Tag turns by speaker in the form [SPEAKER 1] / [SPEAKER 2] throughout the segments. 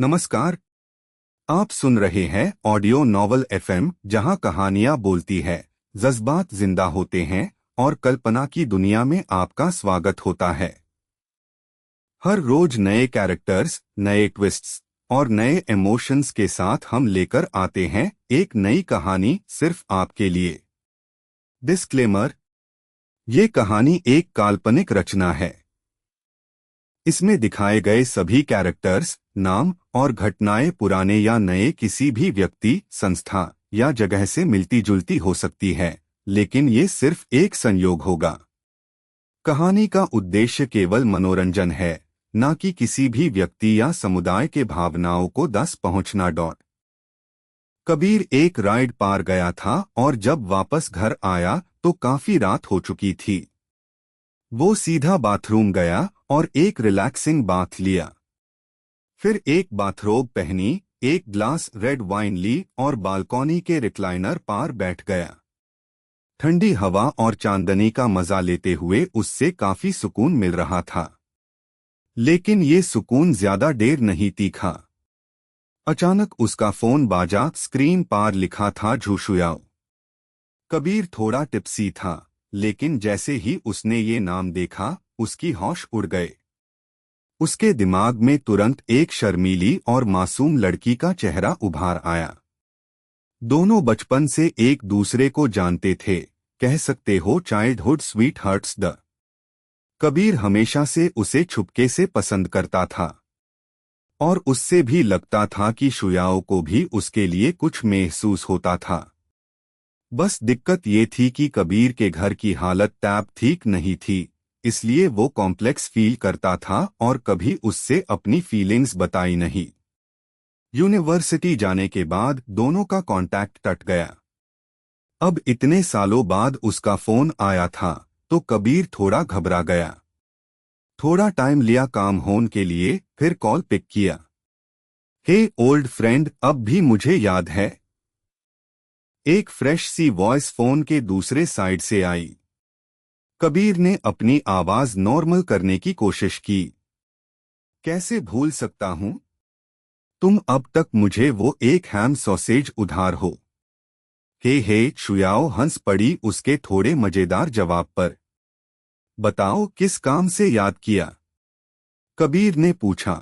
[SPEAKER 1] नमस्कार। आप सुन रहे हैं ऑडियो नॉवल एफएम, जहां कहानियां बोलती है, जज्बात जिंदा होते हैं और कल्पना की दुनिया में आपका स्वागत होता है। हर रोज नए कैरेक्टर्स, नए ट्विस्ट्स और नए इमोशंस के साथ हम लेकर आते हैं एक नई कहानी सिर्फ आपके लिए। डिस्क्लेमर: ये कहानी एक काल्पनिक रचना है। इसमें दिखाए गए सभी कैरेक्टर्स, नाम और घटनाएं पुराने या नए किसी भी व्यक्ति, संस्था या जगह से मिलती जुलती हो सकती है, लेकिन ये सिर्फ एक संयोग होगा। कहानी का उद्देश्य केवल मनोरंजन है, न कि किसी भी व्यक्ति या समुदाय के भावनाओं को दस पहुंचना। कबीर एक राइड पार गया था और जब वापस घर आया तो काफी रात हो चुकी थी। वो सीधा बाथरूम गया और एक रिलैक्सिंग बाथ लिया। फिर एक बाथरोब पहनी, एक ग्लास रेड वाइन ली और बालकॉनी के रिक्लाइनर पार बैठ गया। ठंडी हवा और चांदनी का मजा लेते हुए उससे काफी सुकून मिल रहा था। लेकिन ये सुकून ज्यादा देर नहीं तीखा। अचानक उसका फोन बाजा। स्क्रीन पर लिखा था झूशुयाओ। कबीर थोड़ा टिप्सी था, लेकिन जैसे ही उसने ये नाम देखा, उसकी होश उड़ गए। उसके दिमाग में तुरंत एक शर्मीली और मासूम लड़की का चेहरा उभार आया। दोनों बचपन से एक दूसरे को जानते थे, कह सकते हो चाइल्डहुड स्वीट हार्ट्स। कबीर हमेशा से उसे छुपके से पसंद करता था और उससे भी लगता था कि शुयाओ को भी उसके लिए कुछ महसूस होता था। बस दिक्कत ये थी कि कबीर के घर की हालत तैब ठीक नहीं थी, इसलिए वो कॉम्प्लेक्स फील करता था और कभी उससे अपनी फीलिंग्स बताई नहीं। यूनिवर्सिटी जाने के बाद दोनों का कांटेक्ट टूट गया। अब इतने सालों बाद उसका फोन आया था तो कबीर थोड़ा घबरा गया। थोड़ा टाइम लिया काम होने के लिए, फिर कॉल पिक किया। हे ओल्ड फ्रेंड, अब भी मुझे याद है? एक फ्रेश सी वॉइस फोन के दूसरे साइड से आई। कबीर ने अपनी आवाज नॉर्मल करने की कोशिश की। कैसे भूल सकता हूं? तुम अब तक मुझे वो एक हैम सॉसेज उधार हो। हे शुयाओ हंस पड़ी उसके थोड़े मजेदार जवाब पर। बताओ किस काम से याद किया? कबीर ने पूछा।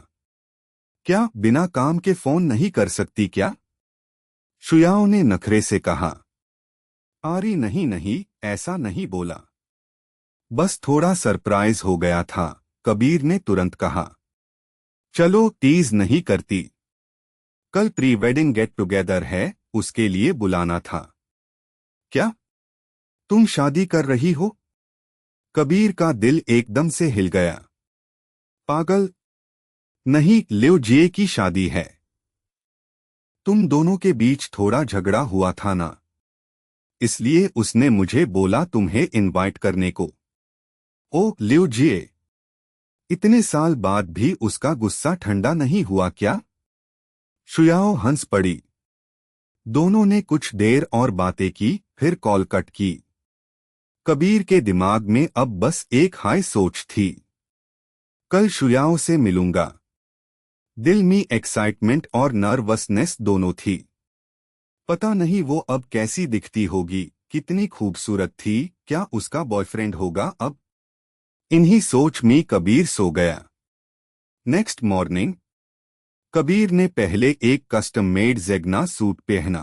[SPEAKER 1] क्या बिना काम के फोन नहीं कर सकती क्या? शुयाओ ने नखरे से कहा। आरी नहीं नहीं, ऐसा नहीं बोला। बस थोड़ा सरप्राइज हो गया था, कबीर ने तुरंत कहा। चलो टीज नहीं करती। कल प्री वेडिंग गेट टुगेदर है, उसके लिए बुलाना था। क्या तुम शादी कर रही हो? कबीर का दिल एकदम से हिल गया। पागल, नहीं, लियो जिए की शादी है। तुम दोनों के बीच थोड़ा झगड़ा हुआ था ना, इसलिए उसने मुझे बोला तुम्हें इनवाइट करने को। ओ लियो जिए। इतने साल बाद भी उसका गुस्सा ठंडा नहीं हुआ क्या? शुयाओ हंस पड़ी। दोनों ने कुछ देर और बातें की, फिर कॉल कट की। कबीर के दिमाग में अब बस एक हाई सोच थी। कल शुयाओ से मिलूंगा। दिल में एक्साइटमेंट और नर्वसनेस दोनों थी। पता नहीं वो अब कैसी दिखती होगी, कितनी खूबसूरत थी, क्या उसका बॉयफ्रेंड होगा अब? इन्हीं सोच में कबीर सो गया। नेक्स्ट मॉर्निंग कबीर ने पहले एक कस्टम मेड ज़ेगना सूट पहना।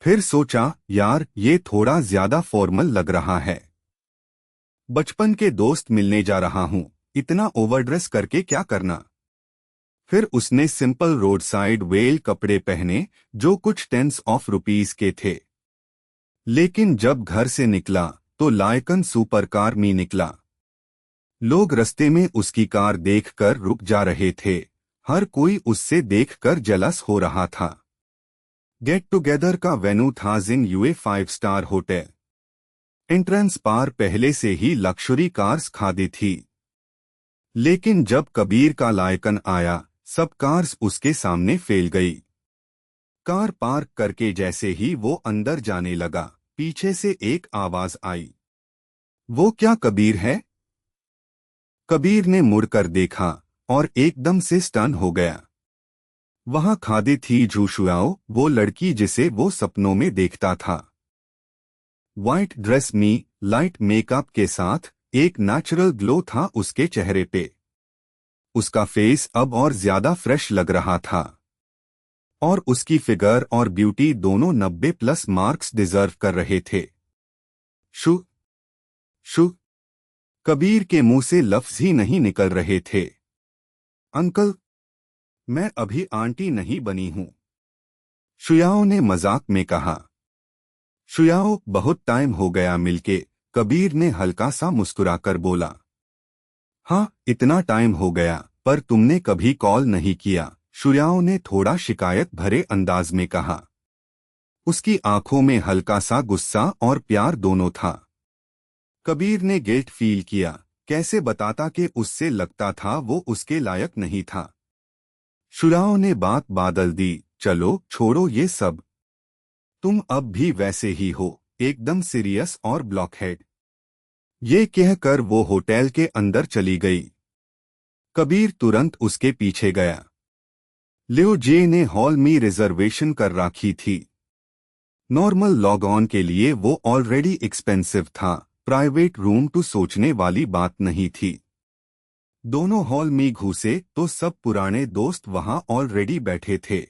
[SPEAKER 1] फिर सोचा, यार ये थोड़ा ज्यादा फॉर्मल लग रहा है। बचपन के दोस्त मिलने जा रहा हूं, इतना ओवरड्रेस करके क्या करना। फिर उसने सिंपल रोड साइड वेल कपड़े पहने, जो कुछ टेंस ऑफ रुपीस के थे। लेकिन जब घर से निकला तो लायकन सुपर कार में निकला। लोग रास्ते में उसकी कार देखकर रुक जा रहे थे, हर कोई उससे देखकर जलस हो रहा था। गेट टुगेदर का वेन्यू था जिन यूए 5 स्टार होटल। एंट्रेंस पार पहले से ही लक्शरी कार्स खादी थी। लेकिन जब कबीर का लायकन आया, सब कार्स उसके सामने फेल गई। कार पार्क करके जैसे ही वो अंदर जाने लगा, पीछे से एक आवाज आई। वो क्या कबीर है? कबीर ने मुड़कर देखा और एकदम से स्टन हो गया। वहां खादी थी झूशुआओ, वो लड़की जिसे वो सपनों में देखता था। व्हाइट ड्रेस में लाइट मेकअप के साथ एक नेचुरल ग्लो था उसके चेहरे पे। उसका फेस अब और ज्यादा फ्रेश लग रहा था और उसकी फिगर और ब्यूटी दोनों 90+ मार्क्स डिजर्व कर रहे थे। शु शु कबीर के मुंह से लफ्ज ही नहीं निकल रहे थे। अंकल, मैं अभी आंटी नहीं बनी हूं, शुयाओ ने मजाक में कहा। शुयाओ, बहुत टाइम हो गया मिलके, कबीर ने हल्का सा मुस्कुराकर बोला। हाँ, इतना टाइम हो गया, पर तुमने कभी कॉल नहीं किया, शुयाओ ने थोड़ा शिकायत भरे अंदाज में कहा। उसकी आंखों में हल्का सा गुस्सा और प्यार दोनों था। कबीर ने गिल्ट फील किया, कैसे बताता कि उससे लगता था वो उसके लायक नहीं था। शुयाओ ने बात बादल दी, चलो छोड़ो ये सब, तुम अब भी वैसे ही हो, एकदम सीरियस और ब्लॉकहेड। ये कहकर वो होटल के अंदर चली गई। कबीर तुरंत उसके पीछे गया। लियो जे ने हॉल में रिजर्वेशन कर रखी थी। नॉर्मल लॉग ऑन के लिए वो ऑलरेडी एक्सपेंसिव था, प्राइवेट रूम तो सोचने वाली बात नहीं थी। दोनों हॉल में घुसे तो सब पुराने दोस्त वहां ऑलरेडी बैठे थे।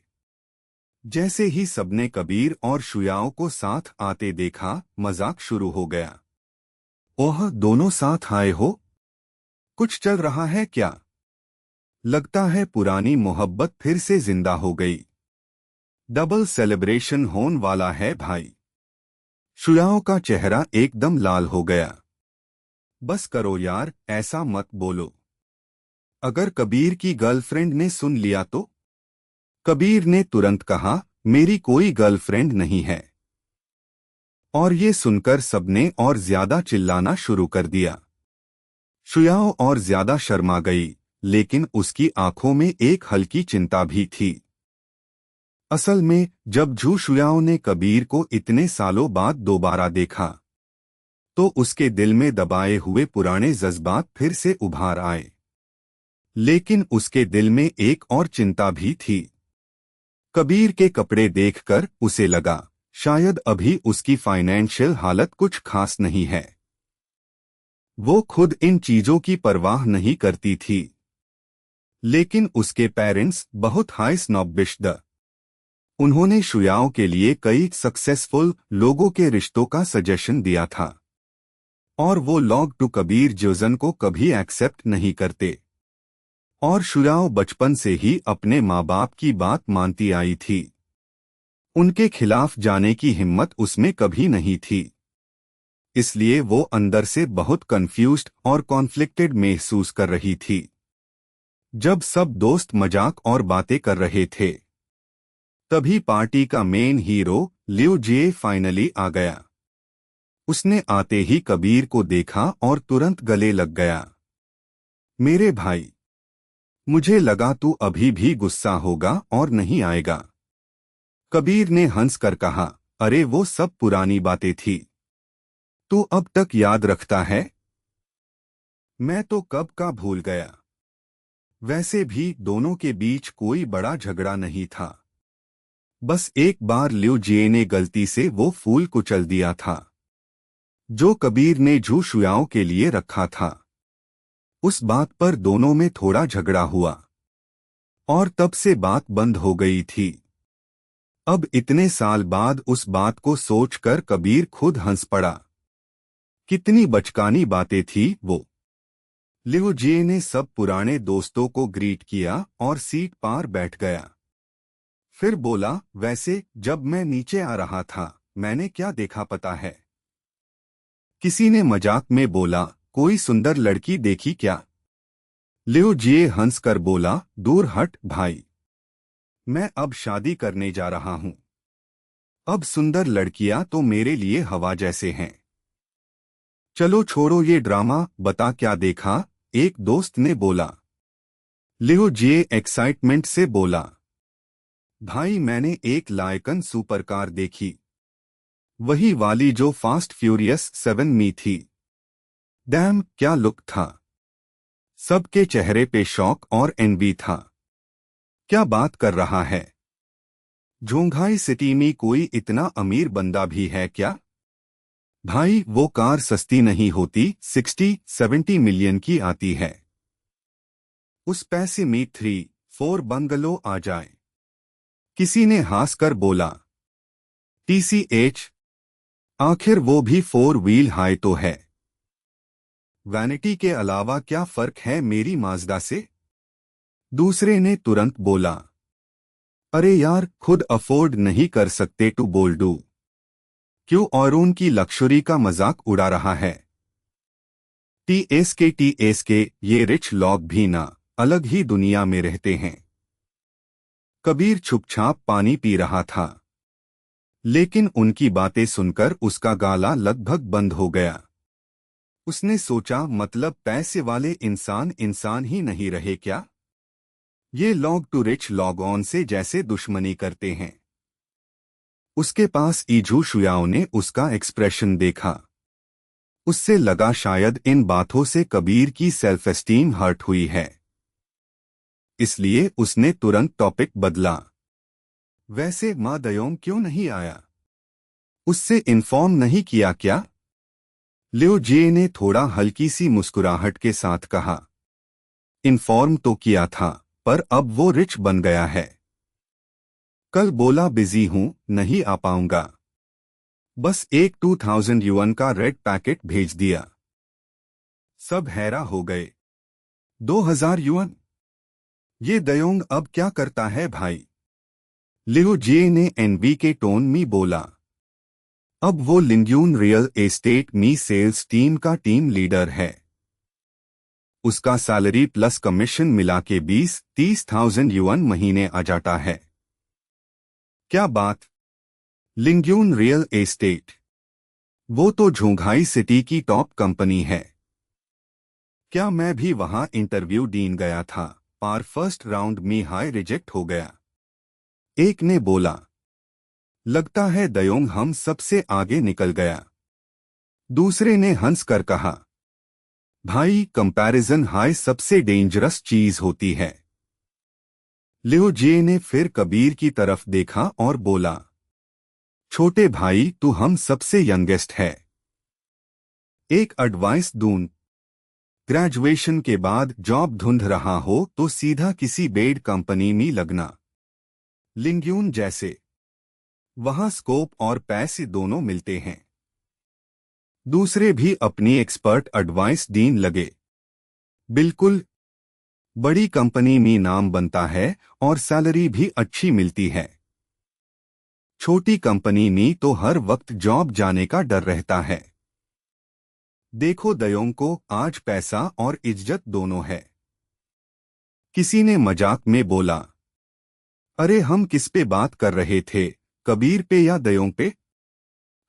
[SPEAKER 1] जैसे ही सबने कबीर और शुयाओ को साथ आते देखा, मजाक शुरू हो गया। ओह, दोनों साथ आए हो? कुछ चल रहा है क्या? लगता है पुरानी मोहब्बत फिर से जिंदा हो गई। डबल सेलिब्रेशन होने वाला है भाई। शुयाओ का चेहरा एकदम लाल हो गया। बस करो यार, ऐसा मत बोलो। अगर कबीर की गर्लफ्रेंड ने सुन लिया तो? कबीर ने तुरंत कहा, मेरी कोई गर्लफ्रेंड नहीं है। और ये सुनकर सबने और ज्यादा चिल्लाना शुरू कर दिया। शुयाओ और ज्यादा शर्मा गई, लेकिन उसकी आंखों में एक हल्की चिंता भी थी। असल में जब झू शुयाओ ने कबीर को इतने सालों बाद दोबारा देखा तो उसके दिल में दबाए हुए पुराने जज्बात फिर से उभार आए। लेकिन उसके दिल में एक और चिंता भी थी। कबीर के कपड़े देखकर उसे लगा शायद अभी उसकी फाइनेंशियल हालत कुछ खास नहीं है। वो खुद इन चीजों की परवाह नहीं करती थी, लेकिन उसके पेरेंट्स बहुत हाई स्नॉबिश द। उन्होंने शुयाओ के लिए कई सक्सेसफुल लोगों के रिश्तों का सजेशन दिया था और वो लोग टू कबीर जोजन को कभी एक्सेप्ट नहीं करते। और शुयाओ बचपन से ही अपने माँ बाप की बात मानती आई थी। उनके खिलाफ जाने की हिम्मत उसमें कभी नहीं थी। इसलिए वो अंदर से बहुत कंफ्यूज्ड और कॉन्फ्लिक्टेड महसूस कर रही थी। जब सब दोस्त मजाक और बातें कर रहे थे, तभी पार्टी का मेन हीरो लियो जे फाइनली आ गया। उसने आते ही कबीर को देखा और तुरंत गले लग गया। मेरे भाई, मुझे लगा तू अभी भी गुस्सा होगा और नहीं आएगा। कबीर ने हंसकर कहा, अरे वो सब पुरानी बातें थी, तू अब तक याद रखता है? मैं तो कब का भूल गया। वैसे भी दोनों के बीच कोई बड़ा झगड़ा नहीं था। बस एक बार लियो जे ने गलती से वो फूल कुचल दिया था जो कबीर ने झू शुयाओ के लिए रखा था। उस बात पर दोनों में थोड़ा झगड़ा हुआ और तब से बात बंद हो गई थी। अब इतने साल बाद उस बात को सोचकर कबीर खुद हंस पड़ा। कितनी बचकानी बातें थी वो। लियो जे ने सब पुराने दोस्तों को ग्रीट किया और सीट पार बैठ गया। फिर बोला, वैसे जब मैं नीचे आ रहा था मैंने क्या देखा पता है? किसी ने मजाक में बोला, कोई सुंदर लड़की देखी क्या? लियो जे हंसकर बोला, दूर हट भाई, मैं अब शादी करने जा रहा हूं। अब सुंदर लड़कियां तो मेरे लिए हवा जैसे हैं। चलो छोड़ो ये ड्रामा, बता क्या देखा? एक दोस्त ने बोला। लियो जे एक्साइटमेंट से बोला, भाई मैंने एक लायकन सुपरकार देखी, वही वाली जो फास्ट फ्यूरियस 7 में थी। डैम, क्या लुक था। सबके चेहरे पे शौक और एनवी था। क्या बात कर रहा है? झोंघाई सिटी में कोई इतना अमीर बंदा भी है क्या? भाई वो कार सस्ती नहीं होती, 60-70 मिलियन की आती है। उस पैसे में 3-4 बंगलो आ जाए। किसी ने हंसकर बोला। TCH, आखिर वो भी 4 व्हील हाई तो है। वैनिटी के अलावा क्या फर्क है मेरी माजदा से? दूसरे ने तुरंत बोला। अरे यार, खुद अफोर्ड नहीं कर सकते टू बोल डू क्यों और उनकी लक्ष्योरी का मजाक उड़ा रहा है? TSK ये रिच लोग भी ना अलग ही दुनिया में रहते हैं। कबीर चुपचाप पानी पी रहा था, लेकिन उनकी बातें सुनकर उसका गाला लगभग बंद हो गया। उसने सोचा, मतलब पैसे वाले इंसान इंसान ही नहीं रहे क्या? ये लोग टू रिच लॉग ऑन से जैसे दुश्मनी करते हैं। उसके पास ईजू शुयाओ ने उसका एक्सप्रेशन देखा। उससे लगा शायद इन बातों से कबीर की सेल्फ एस्टीम हर्ट हुई है। इसलिए उसने तुरंत टॉपिक बदला। वैसे माँ दयोंग क्यों नहीं आया? उससे इन्फॉर्म नहीं किया क्या? लियो जे ने थोड़ा हल्की सी मुस्कुराहट के साथ कहा। इन्फॉर्म तो किया था, पर अब वो रिच बन गया है। कल बोला बिजी हूं, नहीं आ पाऊंगा। बस एक 2000 युआन का रेड पैकेट भेज दिया। सब हैरा हो गए। 2000 युआन? ये दयोंग अब क्या करता है भाई? लियो जे ने एनवी के टोन में बोला। अब वो लिंग्यून रियल एस्टेट में सेल्स टीम का टीम लीडर है। उसका सैलरी प्लस कमीशन मिला के 20-30,000 युआन महीने आ जाता है। क्या बात! लिंग्यून रियल एस्टेट, वो तो झोंघाई सिटी की टॉप कंपनी है। क्या मैं भी वहां इंटरव्यू देने गया था, पर फर्स्ट राउंड में हाई रिजेक्ट हो गया। एक ने बोला। लगता है दयोंग हम सबसे आगे निकल गया। दूसरे ने हंसकर कहा। भाई, कंपैरिजन हाई सबसे डेंजरस चीज होती है। लियो जे ने फिर कबीर की तरफ देखा और बोला। छोटे भाई, तू हम सबसे यंगेस्ट है। एक एडवाइस दूं, ग्रेजुएशन के बाद जॉब ढूंढ रहा हो तो सीधा किसी बेड कंपनी में लगना, लिंग्यून जैसे। वहां स्कोप और पैसे दोनों मिलते हैं। दूसरे भी अपनी एक्सपर्ट एडवाइस देने लगे। बिल्कुल, बड़ी कंपनी में नाम बनता है और सैलरी भी अच्छी मिलती है। छोटी कंपनी में तो हर वक्त जॉब जाने का डर रहता है। देखो दयोंग को आज पैसा और इज्जत दोनों है। किसी ने मजाक में बोला। अरे हम किस पे बात कर रहे थे, कबीर पे या दयोंग पे?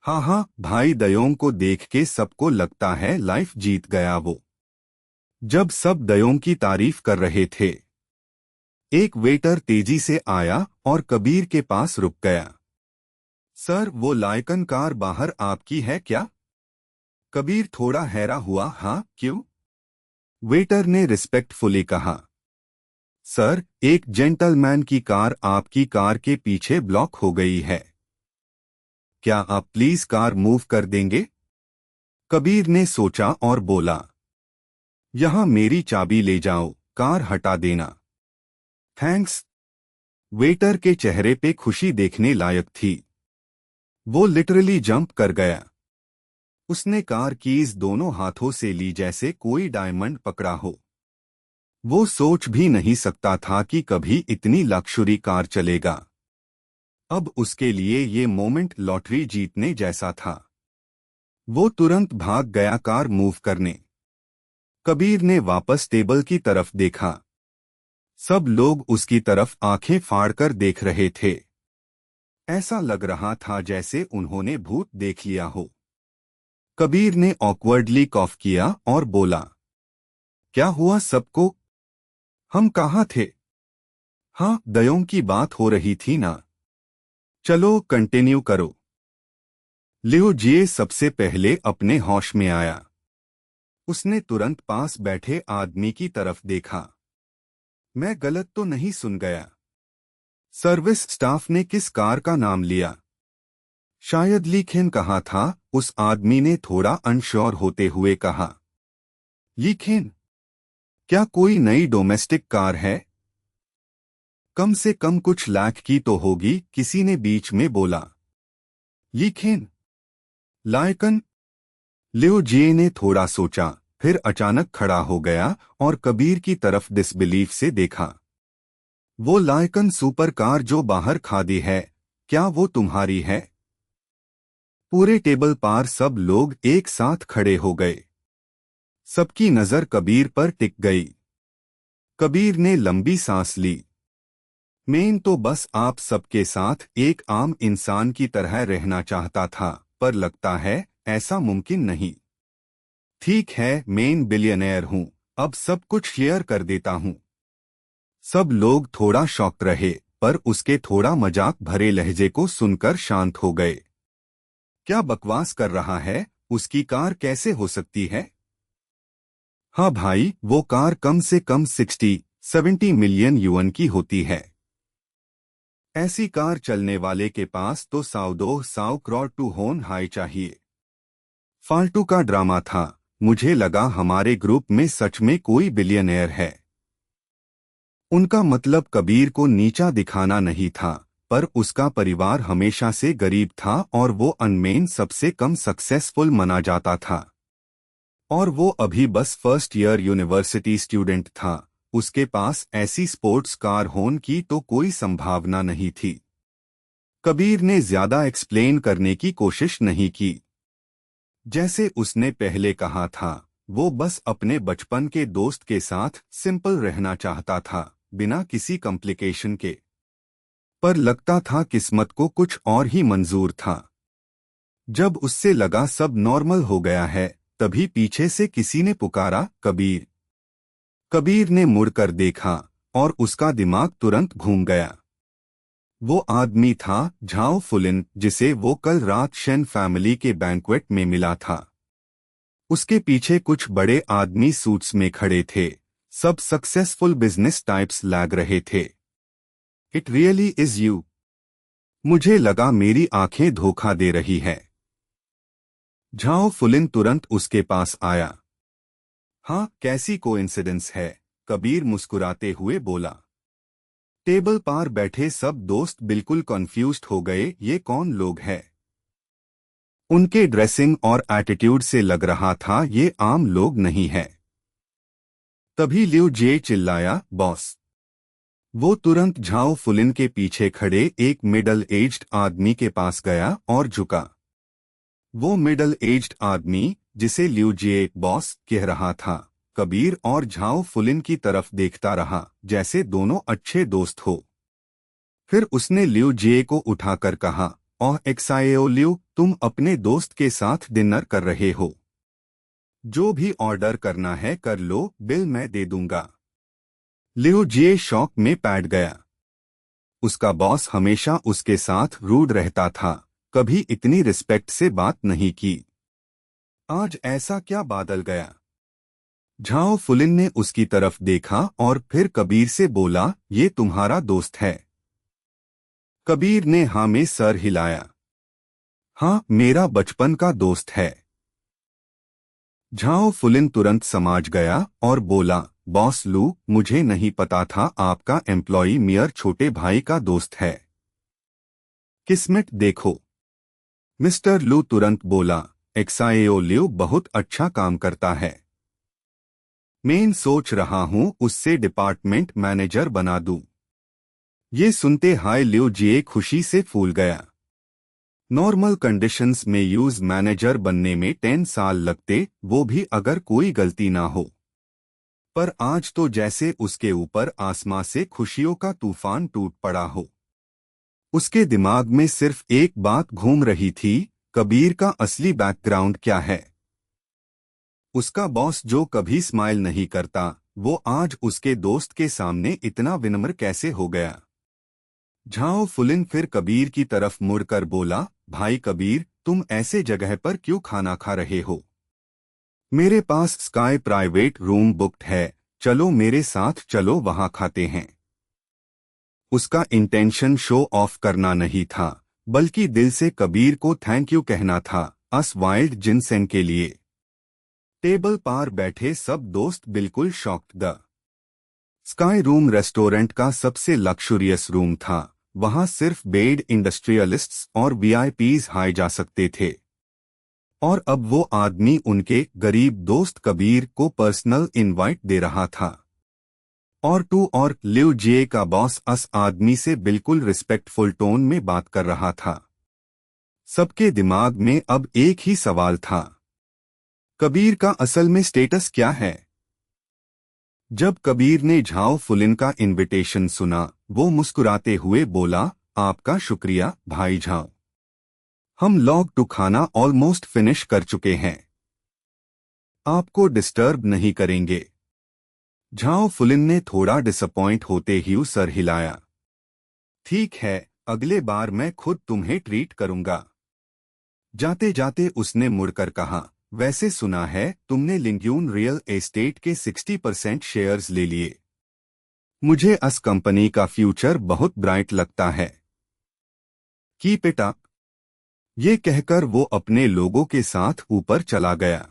[SPEAKER 1] हाँ हाँ भाई, दयोंग को देख के सबको लगता है लाइफ जीत गया वो। जब सब दयोंग की तारीफ कर रहे थे, एक वेटर तेजी से आया और कबीर के पास रुक गया। सर, वो लायकन कार बाहर आपकी है क्या? कबीर थोड़ा हैरा हुआ। हाँ, क्यों? वेटर ने रिस्पेक्टफुली कहा। सर, एक जेंटलमैन की कार आपकी कार के पीछे ब्लॉक हो गई है। क्या आप प्लीज कार मूव कर देंगे? कबीर ने सोचा और बोला। यहां मेरी चाबी ले जाओ, कार हटा देना। थैंक्स। वेटर के चेहरे पे खुशी देखने लायक थी। वो लिटरली जंप कर गया। उसने कार कीज दोनों हाथों से ली जैसे कोई डायमंड पकड़ा हो। वो सोच भी नहीं सकता था कि कभी इतनी लक्जरी कार चलेगा। अब उसके लिए ये मोमेंट लॉटरी जीतने जैसा था। वो तुरंत भाग गया कार मूव करने। कबीर ने वापस टेबल की तरफ देखा। सब लोग उसकी तरफ आंखें फाड़कर देख रहे थे। ऐसा लग रहा था जैसे उन्होंने भूत देख लिया हो। कबीर ने ऑकवर्डली कॉफ किया और बोला। क्या हुआ सबको? हम कहाँ थे? हाँ, दयों की बात हो रही थी ना। चलो कंटिन्यू करो। लियो जे सबसे पहले अपने होश में आया। उसने तुरंत पास बैठे आदमी की तरफ देखा। मैं गलत तो नहीं सुन गया? सर्विस स्टाफ ने किस कार का नाम लिया? शायद लीखेन कहा था, उस आदमी ने थोड़ा अनश्योर होते हुए कहा। लीखेन, क्या कोई नई डोमेस्टिक कार है? कम से कम कुछ लाख की तो होगी, किसी ने बीच में बोला। लीखेन, लायकन? लियो जिए ने थोड़ा सोचा, फिर अचानक खड़ा हो गया और कबीर की तरफ डिसबिलीफ से देखा। वो लायकन सुपर कार जो बाहर खादी है, क्या वो तुम्हारी है? पूरे टेबल पार सब लोग एक साथ खड़े हो गए। सबकी नजर कबीर पर टिक गई। कबीर ने लंबी सांस ली। मैं तो बस आप सबके साथ एक आम इंसान की तरह रहना चाहता था, पर लगता है ऐसा मुमकिन नहीं। ठीक है, मैं बिलियनेयर हूं, अब सब कुछ शेयर कर देता हूं। सब लोग थोड़ा शॉक्ड रहे, पर उसके थोड़ा मजाक भरे लहजे को सुनकर शांत हो गए। क्या बकवास कर रहा है? उसकी कार कैसे हो सकती है? हाँ भाई, वो कार कम से कम 60-70 मिलियन युआन की होती है। ऐसी कार चलने वाले के पास तो 100-200 करोड़ टू होन हाई चाहिए। फालतू का ड्रामा था। मुझे लगा हमारे ग्रुप में सच में कोई बिलियनेयर है। उनका मतलब कबीर को नीचा दिखाना नहीं था, पर उसका परिवार हमेशा से गरीब था और वो अनमेन सबसे कम सक्सेसफुल माना जाता था। और वो अभी बस फर्स्ट ईयर यूनिवर्सिटी स्टूडेंट था। उसके पास ऐसी स्पोर्ट्स कार होने की तो कोई संभावना नहीं थी। कबीर ने ज्यादा एक्सप्लेन करने की कोशिश नहीं की। जैसे उसने पहले कहा था, वो बस अपने बचपन के दोस्त के साथ सिंपल रहना चाहता था, बिना किसी कॉम्प्लिकेशन के। पर लगता था किस्मत को कुछ और ही मंजूर था। जब उससे लगा सब नॉर्मल हो गया है, तभी पीछे से किसी ने पुकारा, कबीर। कबीर ने मुड़कर देखा और उसका दिमाग तुरंत घूम गया। वो आदमी था झाओ फुलिन, जिसे वो कल रात शेन फैमिली के बैंक्वेट में मिला था। उसके पीछे कुछ बड़े आदमी सूट्स में खड़े थे। सब सक्सेसफुल बिजनेस टाइप्स लग रहे थे। It really is you. मुझे लगा मेरी आंखें धोखा दे रही है। झाओ फुलिन तुरंत उसके पास आया। हाँ, कैसी कोइंसिडेंस है, कबीर मुस्कुराते हुए बोला। टेबल पार बैठे सब दोस्त बिल्कुल कन्फ्यूज्ड हो गए, ये कौन लोग हैं? उनके ड्रेसिंग और एटीट्यूड से लग रहा था ये आम लोग नहीं है। तभी लियो जे चिल्लाया, बॉस। वो तुरंत झाओ फुलिन के पीछे खड़े एक मिडल एज्ड आदमी के पास गया और झुका। वो मिडल एज्ड आदमी, जिसे लियो जे बॉस कह रहा था, कबीर और झाओ फुलिन की तरफ देखता रहा, जैसे दोनों अच्छे दोस्त हो। फिर उसने लियो जे को उठाकर कहा, ओह एक्साएओ लियो, तुम अपने दोस्त के साथ डिनर कर रहे हो। जो भी ऑर्डर करना है कर लो, बिल मैं दे दूंगा। लियो जे शॉक में पैट गया। उसका बॉस हमेशा उसके साथ रूड रहता था, कभी इतनी रिस्पेक्ट से बात नहीं की। आज ऐसा क्या बादल गया? झाओ फुलिन ने उसकी तरफ देखा और फिर कबीर से बोला, ये तुम्हारा दोस्त है? कबीर ने हाँ में सर हिलाया। हाँ, मेरा बचपन का दोस्त है। झाओ फुलिन तुरंत समझ गया और बोला, बॉस लू, मुझे नहीं पता था आपका एम्प्लॉई मेयर छोटे भाई का दोस्त है। किस्मत देखो। मिस्टर लू तुरंत बोला, एक्साएओ लियो बहुत अच्छा काम करता है। मैं सोच रहा हूं उससे डिपार्टमेंट मैनेजर बना दूं। ये सुनते हाय लियो जिए खुशी से फूल गया। नॉर्मल कंडीशंस में यूज मैनेजर बनने में 10 साल लगते, वो भी अगर कोई गलती ना हो। पर आज तो जैसे उसके ऊपर आसमां से खुशियों का तूफान टूट पड़ा हो। उसके दिमाग में सिर्फ एक बात घूम रही थी, कबीर का असली बैकग्राउंड क्या है। उसका बॉस जो कभी स्माइल नहीं करता, वो आज उसके दोस्त के सामने इतना विनम्र कैसे हो गया। झाओ फुलिन फिर कबीर की तरफ मुड़कर बोला, भाई कबीर, तुम ऐसे जगह पर क्यों खाना खा रहे हो? मेरे पास स्काई प्राइवेट रूम बुक्ड है, चलो मेरे साथ चलो, वहां खाते हैं। उसका इंटेंशन शो ऑफ करना नहीं था, बल्कि दिल से कबीर को थैंक यू कहना था, अस वाइल्ड जिनसेन के लिए। टेबल पार बैठे सब दोस्त बिल्कुल shocked. The sky room restaurant का सबसे लक्सुरियस रूम था। वहां सिर्फ बेड इंडस्ट्रियलिस्ट्स और वीआईपीज हाई जा सकते थे। और अब वो आदमी उनके गरीब दोस्त कबीर को पर्सनल इनवाइट दे रहा था। और टू और लिव जे का बॉस अस आदमी से बिल्कुल रिस्पेक्टफुल टोन में बात कर रहा था। सबके दिमाग में अब एक ही सवाल था, कबीर का असल में स्टेटस क्या है? जब कबीर ने झाओ फुलिन का इनविटेशन सुना, वो मुस्कुराते हुए बोला, आपका शुक्रिया भाई झाओ। हम लॉग टू खाना ऑलमोस्ट फिनिश कर चुके हैं, आपको डिस्टर्ब नहीं करेंगे। झाओ फुलिन ने थोड़ा डिसअपॉइंट होते ही सर हिलाया। ठीक है, अगले बार मैं खुद तुम्हें ट्रीट करूंगा। जाते जाते उसने मुड़कर कहा, वैसे सुना है तुमने लिंग्यून रियल एस्टेट के 60% शेयर्स ले लिए। मुझे अस कंपनी का फ्यूचर बहुत ब्राइट लगता है। Keep it up. ये कहकर वो अपने लोगों के साथ ऊपर चला गया।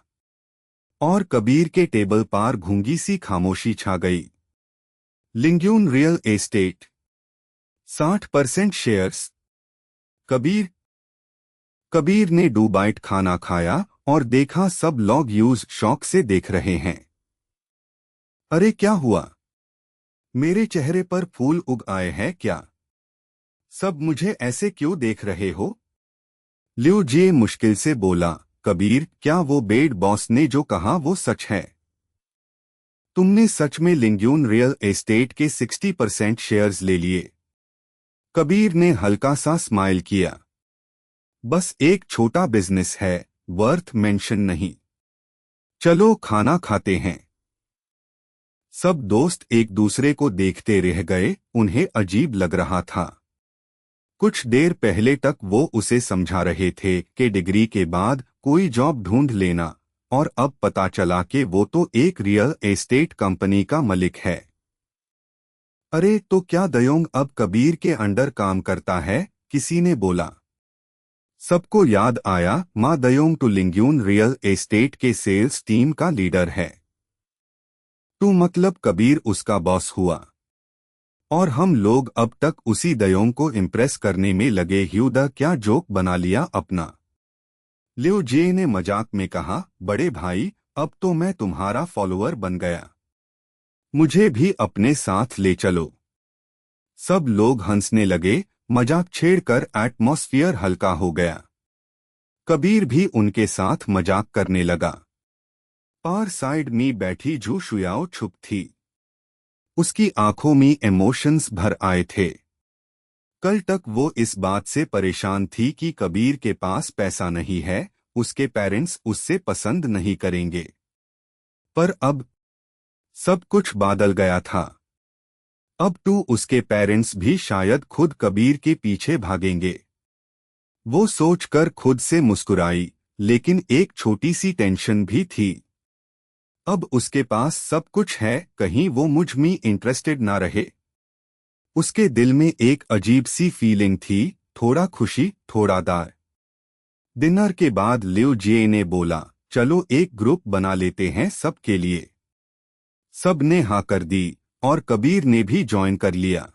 [SPEAKER 1] और कबीर के टेबल पार घूंगी सी खामोशी छा गई। Lingyun real estate 60% shares. Kabir Kabir ने 2 बाइट खाना खाया और देखा सब लोग यूज शौक से देख रहे हैं। अरे क्या हुआ? मेरे चेहरे पर फूल उग आए हैं क्या? सब मुझे ऐसे क्यों देख रहे हो? लिu जे मुश्किल से बोला, कबीर क्या वो बेड बॉस ने जो कहा वो सच है? तुमने सच में लिंग्यून रियल एस्टेट के 60% शेयर्स ले लिए? कबीर ने हल्का सा स्माइल किया। बस एक छोटा बिजनेस है, वर्थ मेंशन नहीं। चलो खाना खाते हैं। सब दोस्त एक दूसरे को देखते रह गए, उन्हें अजीब लग रहा था। कुछ देर पहले तक वो उसे समझा रहे थे कि डिग्री के बाद कोई जॉब ढूंढ लेना, और अब पता चला कि वो तो एक रियल एस्टेट कंपनी का मालिक है। अरे तो क्या दयोंग अब कबीर के अंडर काम करता है? किसी ने बोला। सबको याद आया, माँ दयोंग टू लिंग्यून रियल एस्टेट के सेल्स टीम का लीडर है। तू मतलब कबीर उसका बॉस हुआ। और हम लोग अब तक उसी दयोंग को इम्प्रेस करने में लगे। ह्यूदा क्या जोक बना लिया अपना। लिu जे ने मजाक में कहा, बड़े भाई अब तो मैं तुम्हारा फॉलोअर बन गया, मुझे भी अपने साथ ले चलो। सब लोग हंसने लगे, मजाक छेड़कर एटमॉस्फियर हल्का हो गया। कबीर भी उनके साथ मजाक करने लगा। पार साइड में बैठी जू शुयाओ छुप थी। उसकी आंखों में इमोशंस भर आए थे। कल तक वो इस बात से परेशान थी कि कबीर के पास पैसा नहीं है, उसके पेरेंट्स उससे पसंद नहीं करेंगे। पर अब सब कुछ बदल गया था। अब तो उसके पेरेंट्स भी शायद खुद कबीर के पीछे भागेंगे। वो सोचकर खुद से मुस्कुराई, लेकिन एक छोटी सी टेंशन भी थी। अब उसके पास सब कुछ है, कहीं वो मुझ में इंटरेस्टेड ना रहे। उसके दिल में एक अजीब सी फीलिंग थी, थोड़ा खुशी थोड़ा डर। डिनर के बाद लिu जे ने बोला, चलो एक ग्रुप बना लेते हैं सबके लिए। सब ने हाँ कर दी और कबीर ने भी ज्वाइन कर लिया।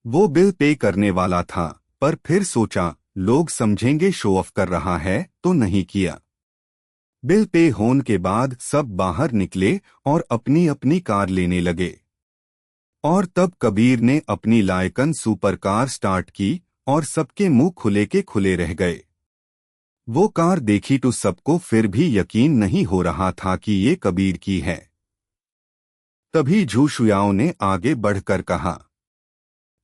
[SPEAKER 1] वो बिल पे करने वाला था, पर फिर सोचा लोग समझेंगे शो ऑफ कर रहा है, तो नहीं किया। बिल पे होने के बाद सब बाहर निकले और अपनी अपनी कार लेने लगे। और तब कबीर ने अपनी लायकन सुपर कार स्टार्ट की और सबके मुंह खुले के खुले रह गए। वो कार देखी तो सबको फिर भी यकीन नहीं हो रहा था कि ये कबीर की है। तभी झू शुयाओ ने आगे बढ़कर कहा,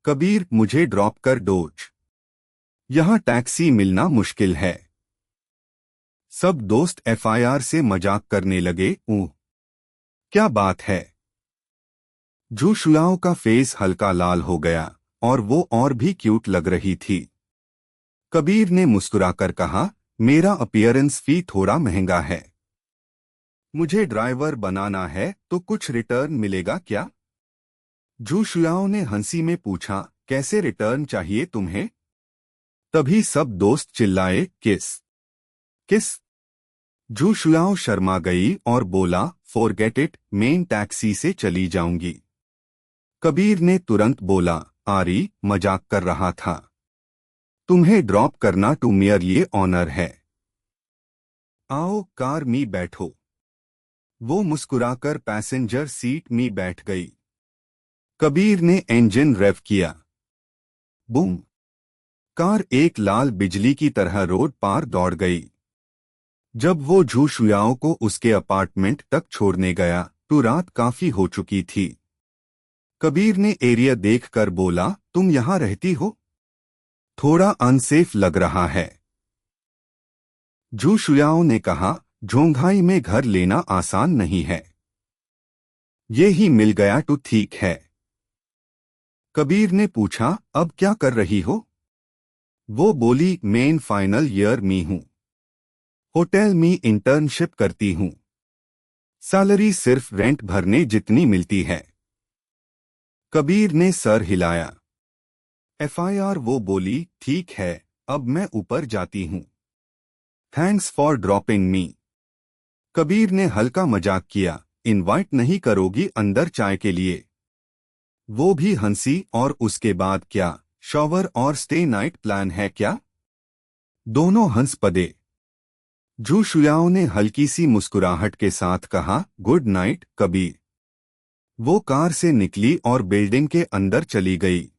[SPEAKER 1] कबीर मुझे ड्रॉप कर डोज, यहाँ टैक्सी मिलना मुश्किल है। सब दोस्त एफआईआर से मजाक करने लगे। क्या बात है? झू शुयाओ का फेस हल्का लाल हो गया और वो और भी क्यूट लग रही थी। कबीर ने मुस्कुराकर कहा, मेरा अपीयरेंस फी थोड़ा महंगा है। मुझे ड्राइवर बनाना है तो कुछ रिटर्न मिलेगा क्या? जूशुआओ ने हंसी में पूछा, कैसे रिटर्न चाहिए तुम्हें? तभी सब दोस्त चिल्लाए, किस किस। जूशुआओ शर्मा गई और बोला, फॉरगेट इट, मेन टैक्सी से चली जाऊंगी। कबीर ने तुरंत बोला, आरी, मजाक कर रहा था। तुम्हें ड्रॉप करना टू मेयर ये ऑनर है। आओ कार में बैठो। वो मुस्कुराकर पैसेंजर सीट में बैठ गई। कबीर ने इंजन रेव किया। बूम। कार एक लाल बिजली की तरह रोड पार दौड़ गई। जब वो जूशुआओ को उसके अपार्टमेंट तक छोड़ने गया तो रात काफी हो चुकी थी। कबीर ने एरिया देखकर बोला, तुम यहां रहती हो? थोड़ा अनसेफ लग रहा है। जूशुआओ ने कहा, झोंघाई में घर लेना आसान नहीं है। ये ही मिल गया तो ठीक है। कबीर ने पूछा, अब क्या कर रही हो? वो बोली, मेन फाइनल ईयर में हूं। होटल में इंटर्नशिप करती हूं। सैलरी सिर्फ रेंट भरने जितनी मिलती है। कबीर ने सर हिलाया। एफआईआर। वो बोली, ठीक है, अब मैं ऊपर जाती हूं। Thanks for dropping me. Kabir ने हल्का मजाक किया, इनवाइट नहीं करोगी अंदर चाय के लिए? वो भी हंसी। और उसके बाद क्या, शॉवर और स्टे नाइट प्लान है क्या? दोनों हंस पड़े। जूशुआओ ने हल्की सी मुस्कुराहट के साथ कहा, गुड नाइट कबीर। वो कार से निकली और बिल्डिंग के अंदर चली गई।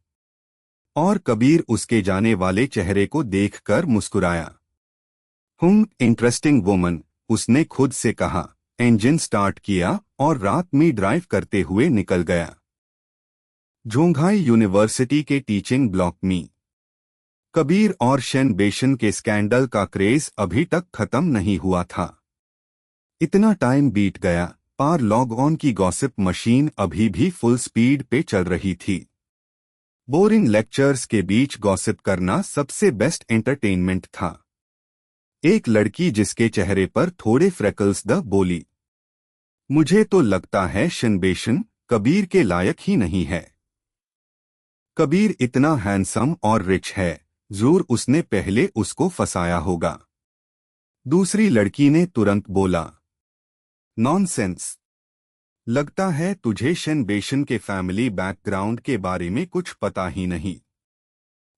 [SPEAKER 1] और कबीर उसके जाने वाले चेहरे को देखकर मुस्कुराया। इंटरेस्टिंग वुमन, उसने खुद से कहा। इंजन स्टार्ट किया और रात में ड्राइव करते हुए निकल गया। झोंघाई यूनिवर्सिटी के टीचिंग ब्लॉक में कबीर और शेन बेशन के स्कैंडल का क्रेज अभी तक खत्म नहीं हुआ था। इतना टाइम बीत गया, पर लॉग ऑन की गॉसिप मशीन अभी भी फुल स्पीड पे चल रही थी। बोरिंग लेक्चर्स के बीच गॉसिप करना सबसे बेस्ट एंटरटेनमेंट था। एक लड़की जिसके चेहरे पर थोड़े फ्रेकल्स बोली, मुझे तो लगता है शेन बेशन कबीर के लायक ही नहीं है। कबीर इतना हैंडसम और रिच है, जरूर उसने पहले उसको फंसाया होगा। दूसरी लड़की ने तुरंत बोला, नॉनसेंस। लगता है तुझे शेन बेशन के फैमिली बैकग्राउंड के बारे में कुछ पता ही नहीं।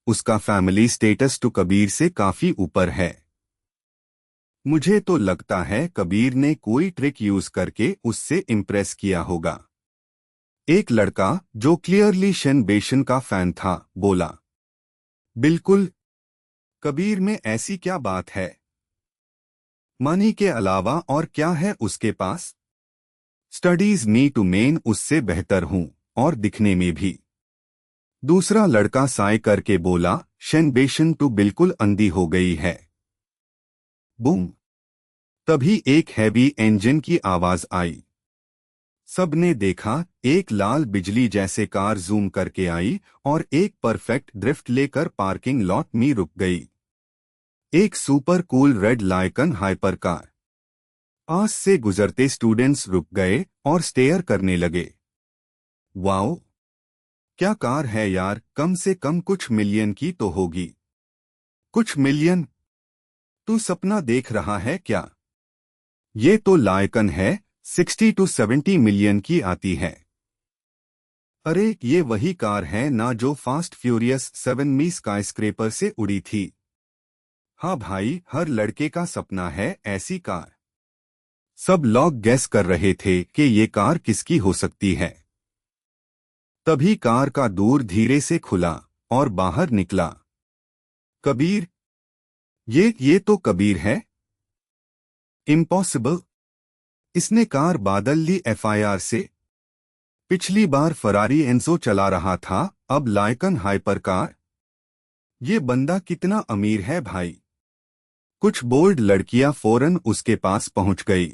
[SPEAKER 1] उसका फैमिली स्टेटस तो कबीर से काफी ऊपर है। मुझे तो लगता है कबीर ने कोई ट्रिक यूज करके उससे इम्प्रेस किया होगा। एक लड़का जो क्लियरली शेन बेशन का फैन था बोला, बिल्कुल, कबीर में ऐसी क्या बात है? मनी के अलावा और क्या है उसके पास? स्टडीज मी टू मेन उससे बेहतर हूं, और दिखने में भी। दूसरा लड़का साय करके बोला, शेन बेशन तो बिल्कुल अंधी हो गई है। बूम। तभी एक हैवी इंजन की आवाज आई। सबने देखा, एक लाल बिजली जैसे कार जूम करके आई और एक परफेक्ट ड्रिफ्ट लेकर पार्किंग लॉट में रुक गई। एक super cool red Lykan hyper car. पास से गुजरते स्टूडेंट्स रुक गए और स्टेयर करने लगे। वाओ, क्या कार है यार, कम से कम कुछ मिलियन की तो होगी। कुछ मिलियन? तू सपना देख रहा है क्या? ये तो लाइकन है, 60 to 70 मिलियन की आती है। अरे ये वही कार है ना जो फास्ट फ्यूरियस 7 में स्काईस्क्रेपर से उड़ी थी। हाँ भाई, हर लड़के का सपना है ऐसी कार। सब लोग गैस कर रहे थे कि ये कार किसकी हो सकती है। तभी कार का दूर धीरे से खुला और बाहर निकला कबीर। ये तो कबीर है। इम्पॉसिबल। इसने कार बादल ली एफआईआर से। पिछली बार फरारी एंसो चला रहा था, अब लाइकन हाइपर कार। ये बंदा कितना अमीर है भाई। कुछ बोल्ड लड़कियां फौरन उसके पास पहुंच गई।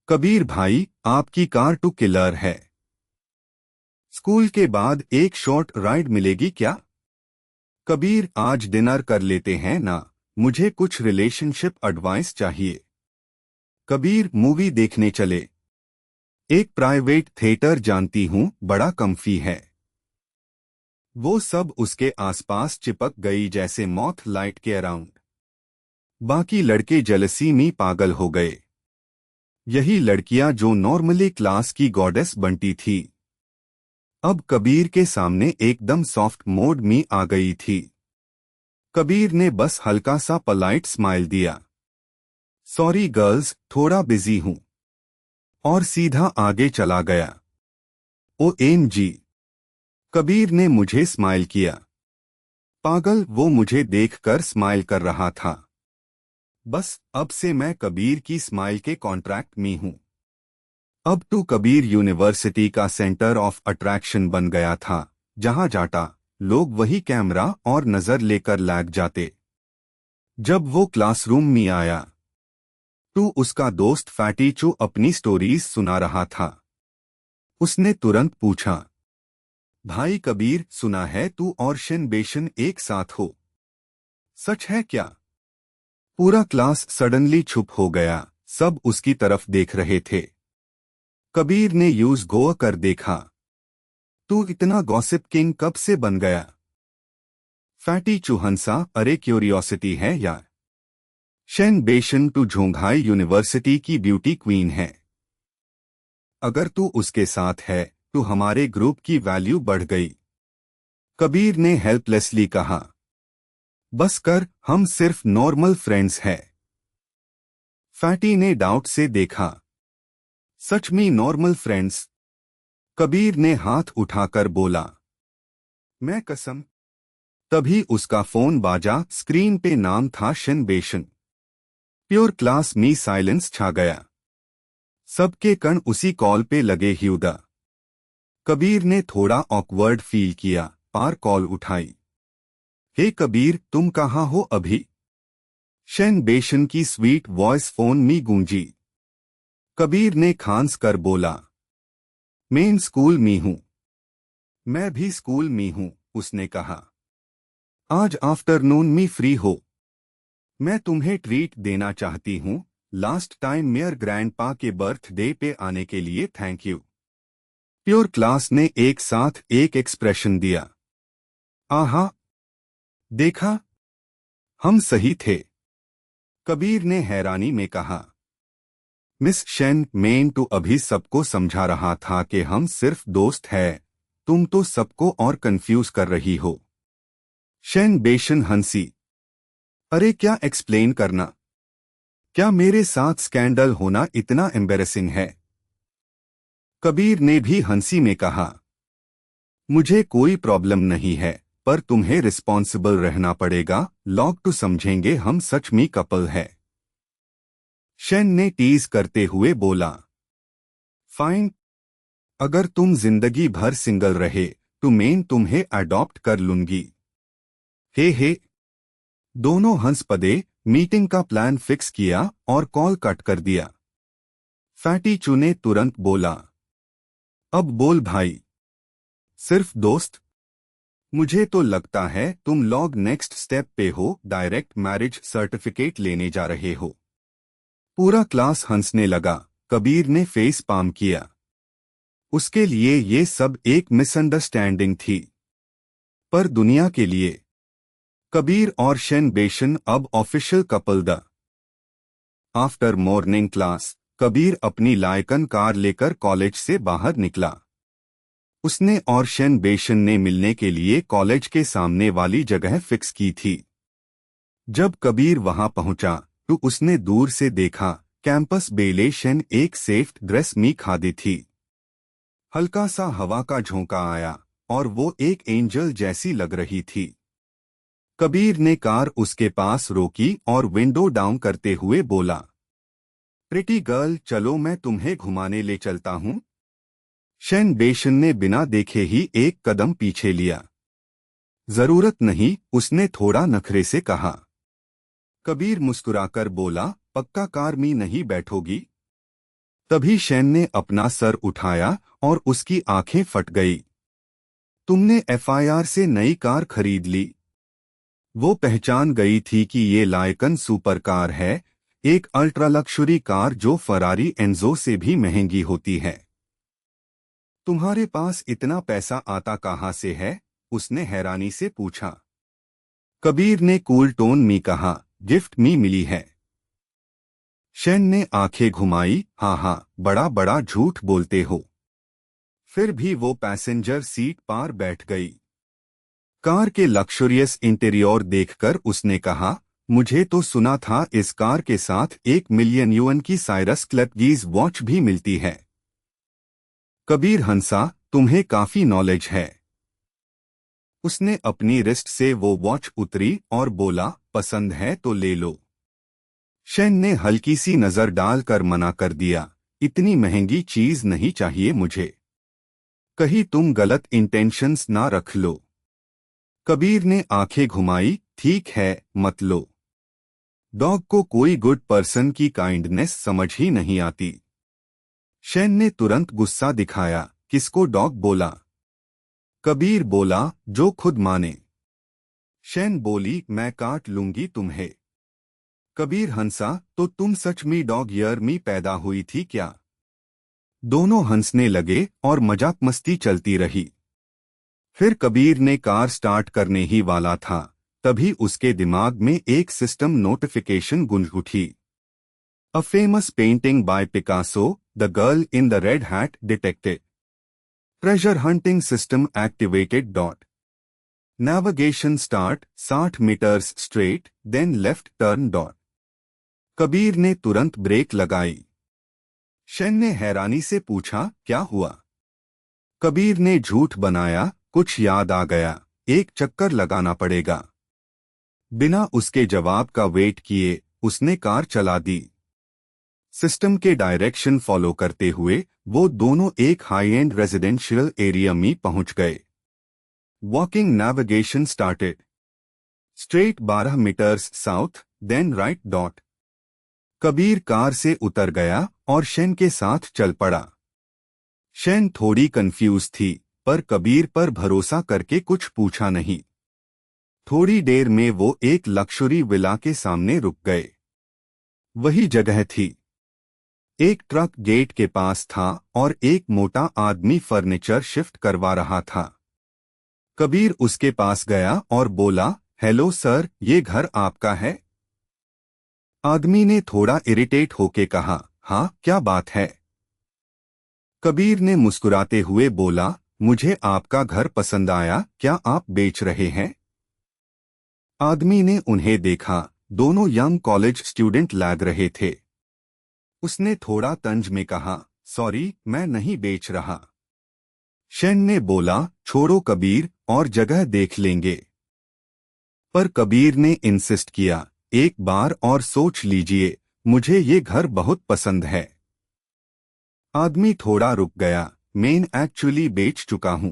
[SPEAKER 1] कबीर भाई, आपकी कार टू किलर है। स्कूल के बाद एक शॉर्ट राइड मिलेगी क्या? कबीर, आज डिनर कर लेते हैं ना, मुझे कुछ रिलेशनशिप एडवाइस चाहिए। कबीर, मूवी देखने चले। एक प्राइवेट थिएटर जानती हूँ, बड़ा कम्फी है। वो सब उसके आसपास चिपक गई जैसे मॉथ लाइट के अराउंड। बाकी लड़के जेलसी में पागल हो गए। यही लड़कियां जो नॉर्मली क्लास की गॉडेस बनती थी, अब कबीर के सामने एकदम सॉफ्ट मोड में आ गई थी। कबीर ने बस हल्का सा पोलाइट स्माइल दिया, सॉरी गर्ल्स, थोड़ा बिजी हूं, और सीधा आगे चला गया। OMG, कबीर ने मुझे स्माइल किया। पागल, वो मुझे देखकर स्माइल कर रहा था। बस अब से मैं कबीर की स्माइल के कॉन्ट्रैक्ट में हूं। अब तो कबीर यूनिवर्सिटी का सेंटर ऑफ अट्रैक्शन बन गया था। जहां जाता लोग वही कैमरा और नजर लेकर लग जाते। जब वो क्लासरूम में आया तो उसका दोस्त फैटी चो अपनी स्टोरीज सुना रहा था। उसने तुरंत पूछा, भाई कबीर, सुना है तू और शिन बेशन एक साथ हो, सच है क्या? पूरा क्लास सडनली चुप हो गया, सब उसकी तरफ देख रहे थे। कबीर ने यूज गो कर देखा, तू इतना गॉसिप किंग कब से बन गया? फैटी चूहनसा, अरे क्यूरियोसिटी है यार। शेन बेशन टू झोंघाई यूनिवर्सिटी की ब्यूटी क्वीन है। अगर तू उसके साथ है तो हमारे ग्रुप की वैल्यू बढ़ गई। कबीर ने हेल्पलेसली कहा, बस कर, हम सिर्फ नॉर्मल फ्रेंड्स हैं। फैटी ने डाउट से देखा, सच में नॉर्मल फ्रेंड्स? कबीर ने हाथ उठाकर बोला, मैं कसम। तभी उसका फोन बाजा, स्क्रीन पे नाम था शिन बेशन। प्योर क्लास में साइलेंस छा गया। सबके कण उसी कॉल पे लगे ह्यूदा। कबीर ने थोड़ा ऑकवर्ड फील किया, पार कॉल उठाई। हे कबीर, तुम कहाँ हो अभी? शेन बेशन की स्वीट वॉइस फोन में गूंजी। कबीर ने खांस कर बोला, मेन स्कूल में हूं। मैं भी स्कूल में हूं, उसने कहा। आज आफ्टरनून में फ्री हो? मैं तुम्हें ट्रीट देना चाहती हूं। लास्ट टाइम मेयर ग्रैंडपा के बर्थडे पे आने के लिए थैंक यू। प्योर क्लास ने एक साथ एक एक्सप्रेशन दिया। आहा, देखा, हम सही थे। कबीर ने हैरानी में कहा। मिस शेन, मैं तो अभी सबको समझा रहा था कि हम सिर्फ दोस्त हैं, तुम तो सबको और कंफ्यूज कर रही हो। शेन बेशन हंसी, अरे क्या एक्सप्लेन करना? क्या मेरे साथ स्कैंडल होना इतना एम्बेरसिंग है? कबीर ने भी हंसी में कहा, मुझे कोई प्रॉब्लम नहीं है, पर तुम्हें रिस्पॉन्सिबल रहना पड़ेगा। लोग तो समझेंगे हम सच में कपल है। शेन ने टीज करते हुए बोला, फाइन, अगर तुम जिंदगी भर सिंगल रहे तो मैं तुम्हें अडॉप्ट कर लूंगी। हे, दोनों हंस पड़े। मीटिंग का प्लान फिक्स किया और कॉल कट कर दिया। फैटी चू ने तुरंत बोला, अब बोल भाई, सिर्फ दोस्त? मुझे तो लगता है तुम लोग नेक्स्ट स्टेप पे हो, डायरेक्ट मैरिज सर्टिफिकेट लेने जा रहे हो। पूरा क्लास हंसने लगा। कबीर ने फेस पाम किया। उसके लिए ये सब एक मिसअंडरस्टैंडिंग थी, पर दुनिया के लिए कबीर और शेन बेशन अब official couple the. After morning class Kabir अपनी लायकन कार लेकर कॉलेज से बाहर निकला। उसने और शेन बेशन ने मिलने के लिए कॉलेज के सामने वाली जगह फिक्स की थी। जब कबीर वहां पहुंचा तो उसने दूर से देखा, कैंपस बेले शेन एक सेफ ड्रेस में खादी थी। हल्का सा हवा का झोंका आया और वो एक एंजल जैसी लग रही थी। कबीर ने कार उसके पास रोकी और विंडो डाउन करते हुए बोला, प्रिटी गर्ल, चलो मैं तुम्हें घुमाने ले चलता हूं। शेन बेशन ने बिना देखे ही एक कदम पीछे लिया। जरूरत नहीं, उसने थोड़ा नखरे से कहा। कबीर मुस्कुराकर बोला, पक्का कार में नहीं बैठोगी? तभी शेन ने अपना सर उठाया और उसकी आंखें फट गई। तुमने FIR से नई कार खरीद ली? वो पहचान गई थी कि ये लायकन सुपर कार है, एक अल्ट्रा लक्शरी कार जो फरारी एंजो से भी महंगी होती है। तुम्हारे पास इतना पैसा आता कहाँ से है? उसने हैरानी से पूछा। कबीर ने कूल टोन में कहा, गिफ्ट में मिली है। शेन ने आंखें घुमाई, हाँ हाँ, बड़ा बड़ा झूठ बोलते हो। फिर भी वो पैसेंजर सीट पर बैठ गई। कार के लक्सुरियस इंटीरियर देखकर उसने कहा, मुझे तो सुना था इस कार के साथ 1 मिलियन युएन की साइरस क्लेपगीज वॉच भी मिलती है। कबीर हंसा, तुम्हें काफी नॉलेज है। उसने अपनी रिस्ट से वो वॉच उतरी और बोला, पसंद है तो ले लो। शेन ने हल्की सी नजर डालकर मना कर दिया, इतनी महंगी चीज नहीं चाहिए मुझे। कहीं तुम गलत इंटेंशंस ना रख लो। कबीर ने आंखें घुमाई, ठीक है, मत लो। डॉग को कोई गुड पर्सन की काइंडनेस समझ ही नहीं आती। शेन ने तुरंत गुस्सा दिखाया, किसको डॉग बोला? कबीर बोला, जो खुद माने। शेन बोली, मैं काट लूंगी तुम्हें। कबीर हंसा, तो तुम सच में डॉग ईयर में पैदा हुई थी क्या? दोनों हंसने लगे और मजाक मस्ती चलती रही। फिर कबीर ने कार स्टार्ट करने ही वाला था, तभी उसके दिमाग में एक सिस्टम नोटिफिकेशन गूंज उठी। A famous painting by Picasso, the girl in the red hat detected. Treasure hunting system activated dot. Navigation start 60 metres straight, then left turn dot. Kabir ने तुरंत ब्रेक लगाई। शेन ने हैरानी से पूछा, क्या हुआ? कबीर ने झूठ बनाया, कुछ याद आ गया, एक चक्कर लगाना पड़ेगा। बिना उसके जवाब का वेट किए उसने कार चला दी। सिस्टम के डायरेक्शन फॉलो करते हुए वो दोनों एक हाई एंड रेजिडेंशियल एरिया में पहुंच गए। Walking navigation started. Straight 12 metres south, then right dot. Kabir car से उतर गया और शेन के साथ चल पड़ा। शेन थोड़ी कंफ्यूज थी, पर कबीर पर भरोसा करके कुछ पूछा नहीं। थोड़ी देर में वो एक लक्जरी विला के सामने रुक गए। वही जगह थी। एक ट्रक गेट के पास था और एक मोटा आदमी फर्नीचर शिफ्ट करवा रहा था। कबीर उसके पास गया और बोला, हेलो सर, ये घर आपका है? आदमी ने थोड़ा इरिटेट होके कहा, हाँ, क्या बात है? कबीर ने मुस्कुराते हुए बोला, मुझे आपका घर पसंद आया, क्या आप बेच रहे हैं? आदमी ने उन्हें देखा, दोनों यंग कॉलेज स्टूडेंट लग रहे थे। उसने थोड़ा तंज में कहा, सॉरी, मैं नहीं बेच रहा। शेन ने बोला, छोड़ो कबीर, और जगह देख लेंगे। पर कबीर ने इंसिस्ट किया, एक बार और सोच लीजिए, मुझे ये घर बहुत पसंद है। आदमी थोड़ा रुक गया, मैं एक्चुअली बेच चुका हूं।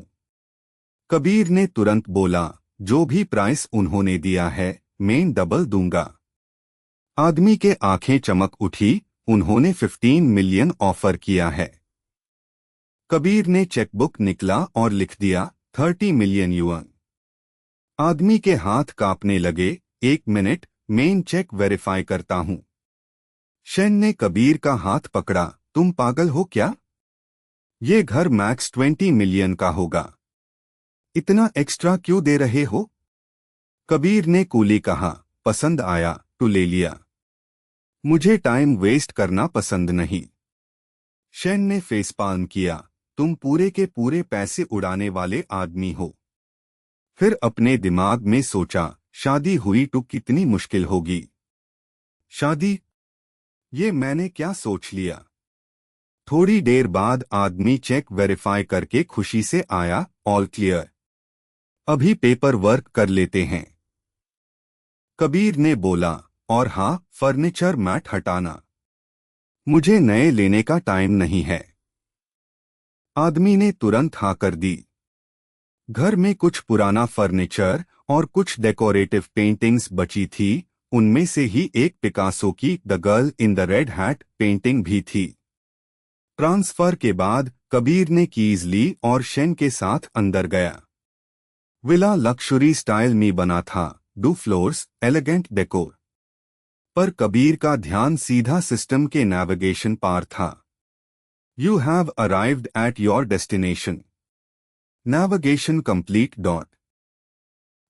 [SPEAKER 1] कबीर ने तुरंत बोला, जो भी प्राइस उन्होंने दिया है, मैं डबल दूंगा। आदमी के आंखें चमक उठी, उन्होंने 15 मिलियन ऑफर किया है। कबीर ने चेकबुक निकला और लिख दिया, 30 मिलियन युएन। आदमी के हाथ कांपने लगे, एक मिनट, मैं चेक वेरीफाई करता हूं। शेन ने कबीर का हाथ पकड़ा, तुम पागल हो क्या? ये घर मैक्स 20 मिलियन का होगा। इतना एक्स्ट्रा क्यों दे रहे हो? कबीर ने कूली कहा, पसंद आया तो ले लिया। मुझे टाइम वेस्ट करना पसंद नहीं। शेन ने फेस पाल्म किया, तुम पूरे के पूरे पैसे उड़ाने वाले आदमी हो। फिर अपने दिमाग में सोचा, शादी हुई तो कितनी मुश्किल होगी। शादी? ये मैंने क्या सोच लिया? थोड़ी देर बाद आदमी चेक वेरीफाई करके खुशी से आया, ऑल क्लियर। अभी पेपर वर्क कर लेते हैं। कबीर ने बोला, और हाँ, फर्नीचर मैट हटाना। मुझे नए लेने का टाइम नहीं है। आदमी ने तुरंत हाँ कर दी। घर में कुछ पुराना फर्नीचर और कुछ डेकोरेटिव पेंटिंग्स बची थी, उनमें से ही एक पिकासो की the girl in the red hat painting भी थी। ट्रांसफर के बाद कबीर ने कीज ली और शेन के साथ अंदर गया। विला लक्जरी स्टाइल में बना था, 2 फ्लोर्स, एलिगेंट डेकोर। पर कबीर का ध्यान सीधा सिस्टम के नेविगेशन पार था। You have arrived at your destination. Navigation complete.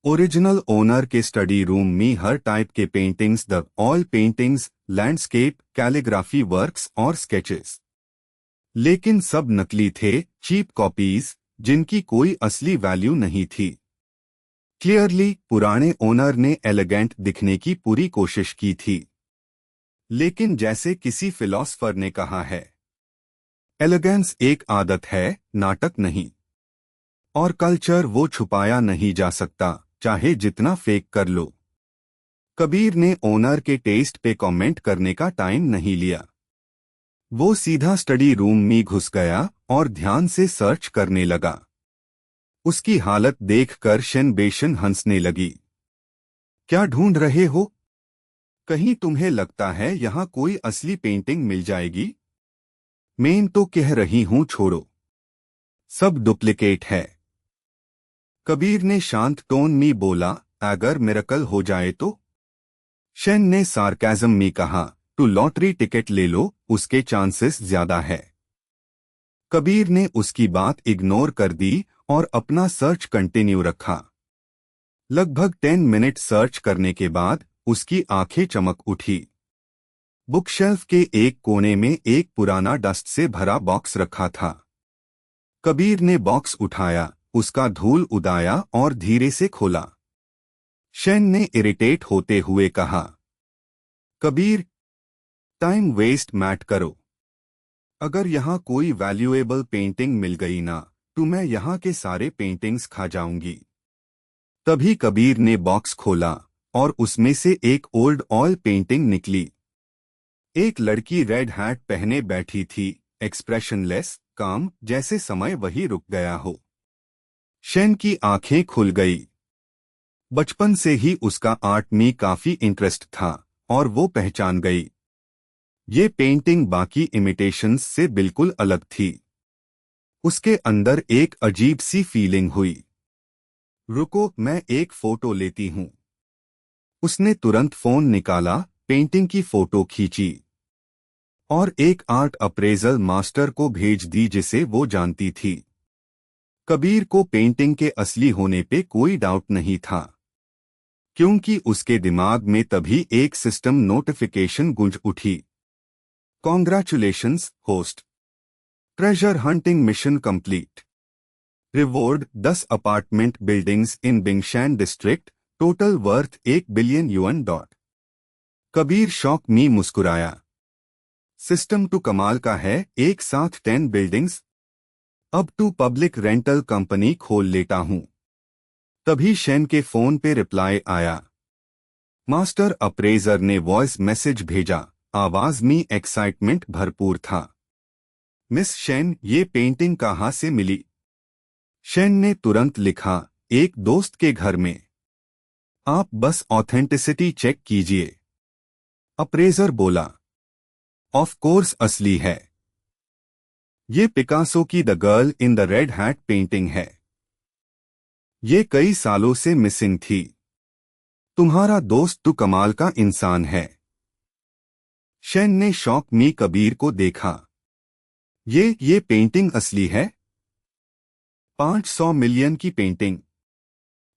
[SPEAKER 1] Original owner के स्टडी रूम में हर टाइप के paintings, the all paintings, landscape, calligraphy works और स्केचेस, लेकिन सब नकली थे, चीप कॉपीज जिनकी कोई असली वैल्यू नहीं थी। क्लियरली पुराने ओनर ने एलिगेंट दिखने की पूरी कोशिश की थी, लेकिन जैसे किसी फिलॉसफर ने कहा है, एलिगेंस एक आदत है, नाटक नहीं, और कल्चर वो छुपाया नहीं जा सकता, चाहे जितना फेक कर लो। कबीर ने ओनर के टेस्ट पे कमेंट करने का टाइम नहीं लिया। वो सीधा स्टडी रूम में घुस गया और ध्यान से सर्च करने लगा। उसकी हालत देखकर शेन बेशन हंसने लगी। क्या ढूंढ रहे हो? कहीं तुम्हें लगता है यहां कोई असली पेंटिंग मिल जाएगी? मैं तो कह रही हूं छोड़ो, सब डुप्लीकेट है। कबीर ने शांत टोन में बोला, अगर मिरेकल हो जाए तो? शेन ने सार्काज़म में कहा, तू लॉटरी टिकट ले लो, उसके चांसेस ज्यादा है। कबीर ने उसकी बात इग्नोर कर दी और अपना सर्च कंटिन्यू रखा। लगभग 10 मिनट सर्च करने के बाद उसकी आंखें चमक उठी। बुकशेल्फ के एक कोने में एक पुराना डस्ट से भरा बॉक्स रखा था। कबीर ने बॉक्स उठाया, उसका धूल उड़ाया और धीरे से खोला। शेन ने इरिटेट होते हुए कहा, कबीर, टाइम वेस्ट मत करो। अगर यहां कोई वैल्यूएबल पेंटिंग मिल गई ना, तो मैं यहां के सारे पेंटिंग्स खा जाऊंगी। तभी कबीर ने बॉक्स खोला और उसमें से एक ओल्ड ऑयल पेंटिंग निकली। एक लड़की रेड हैट पहने बैठी थी, एक्सप्रेशनलेस, काम, जैसे समय वही रुक गया हो। शेन की आंखें खुल गई। बचपन से ही उसका आर्ट में काफी इंटरेस्ट था और वो पहचान गई। ये पेंटिंग बाकी इमिटेशंस से बिल्कुल अलग थी। उसके अंदर एक अजीब सी फीलिंग हुई। रुको, मैं एक फोटो लेती हूं। उसने तुरंत फोन निकाला, पेंटिंग की फोटो खींची और एक आर्ट अप्रेजल मास्टर को भेज दी जिसे वो जानती थी। कबीर को पेंटिंग के असली होने पे कोई डाउट नहीं था, क्योंकि उसके दिमाग में तभी एक सिस्टम नोटिफिकेशन गूंज उठी। Congratulations host, treasure hunting mission complete. Reward 10 apartment buildings in Bingshan district, total worth 1 billion yuan. Kabir शौक में मुस्कुराया। सिस्टम तो कमाल का है, एक साथ 10 बिल्डिंग्स। अब टू पब्लिक रेंटल कंपनी खोल लेता हूं। तभी शेन के फोन पे रिप्लाई आया। मास्टर अप्रेजर ने वॉइस मैसेज भेजा, आवाज में एक्साइटमेंट भरपूर था। मिस शेन, ये पेंटिंग कहाँ से मिली? शेन ने तुरंत लिखा, एक दोस्त के घर में। आप बस ऑथेंटिसिटी चेक कीजिए। अप्रेजर बोला, ऑफ कोर्स असली है। ये पिकासो की the girl in the red hat painting है। ये कई सालों से मिसिंग थी। तुम्हारा दोस्त तो कमाल का इंसान है। शेन ने शौक में कबीर को देखा। ये पेंटिंग असली है? 500 मिलियन की पेंटिंग।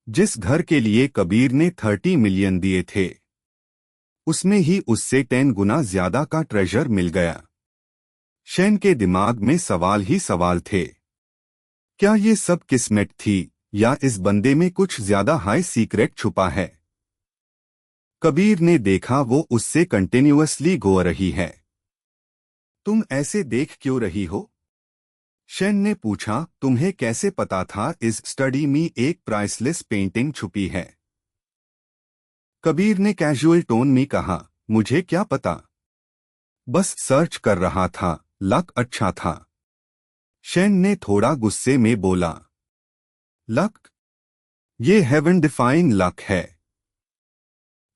[SPEAKER 1] जिस घर के लिए कबीर ने 30 मिलियन दिए थे, उसमें ही उससे 10 गुना ज्यादा का ट्रेजर मिल गया। शेन के दिमाग में सवाल ही सवाल थे। क्या ये सब किस्मत थी या इस बंदे में कुछ ज्यादा हाई सीक्रेट छुपा है? कबीर ने देखा वो उससे कंटिन्यूअसली गो रही है। तुम ऐसे देख क्यों रही हो? शेन ने पूछा, तुम्हें कैसे पता था इस स्टडी में एक प्राइसलेस पेंटिंग छुपी है? कबीर ने कैजुअल टोन में कहा, मुझे क्या पता, बस सर्च कर रहा था, लक अच्छा था। शेन ने थोड़ा गुस्से में बोला, लक? ये हेवन डिफाइंग लक है।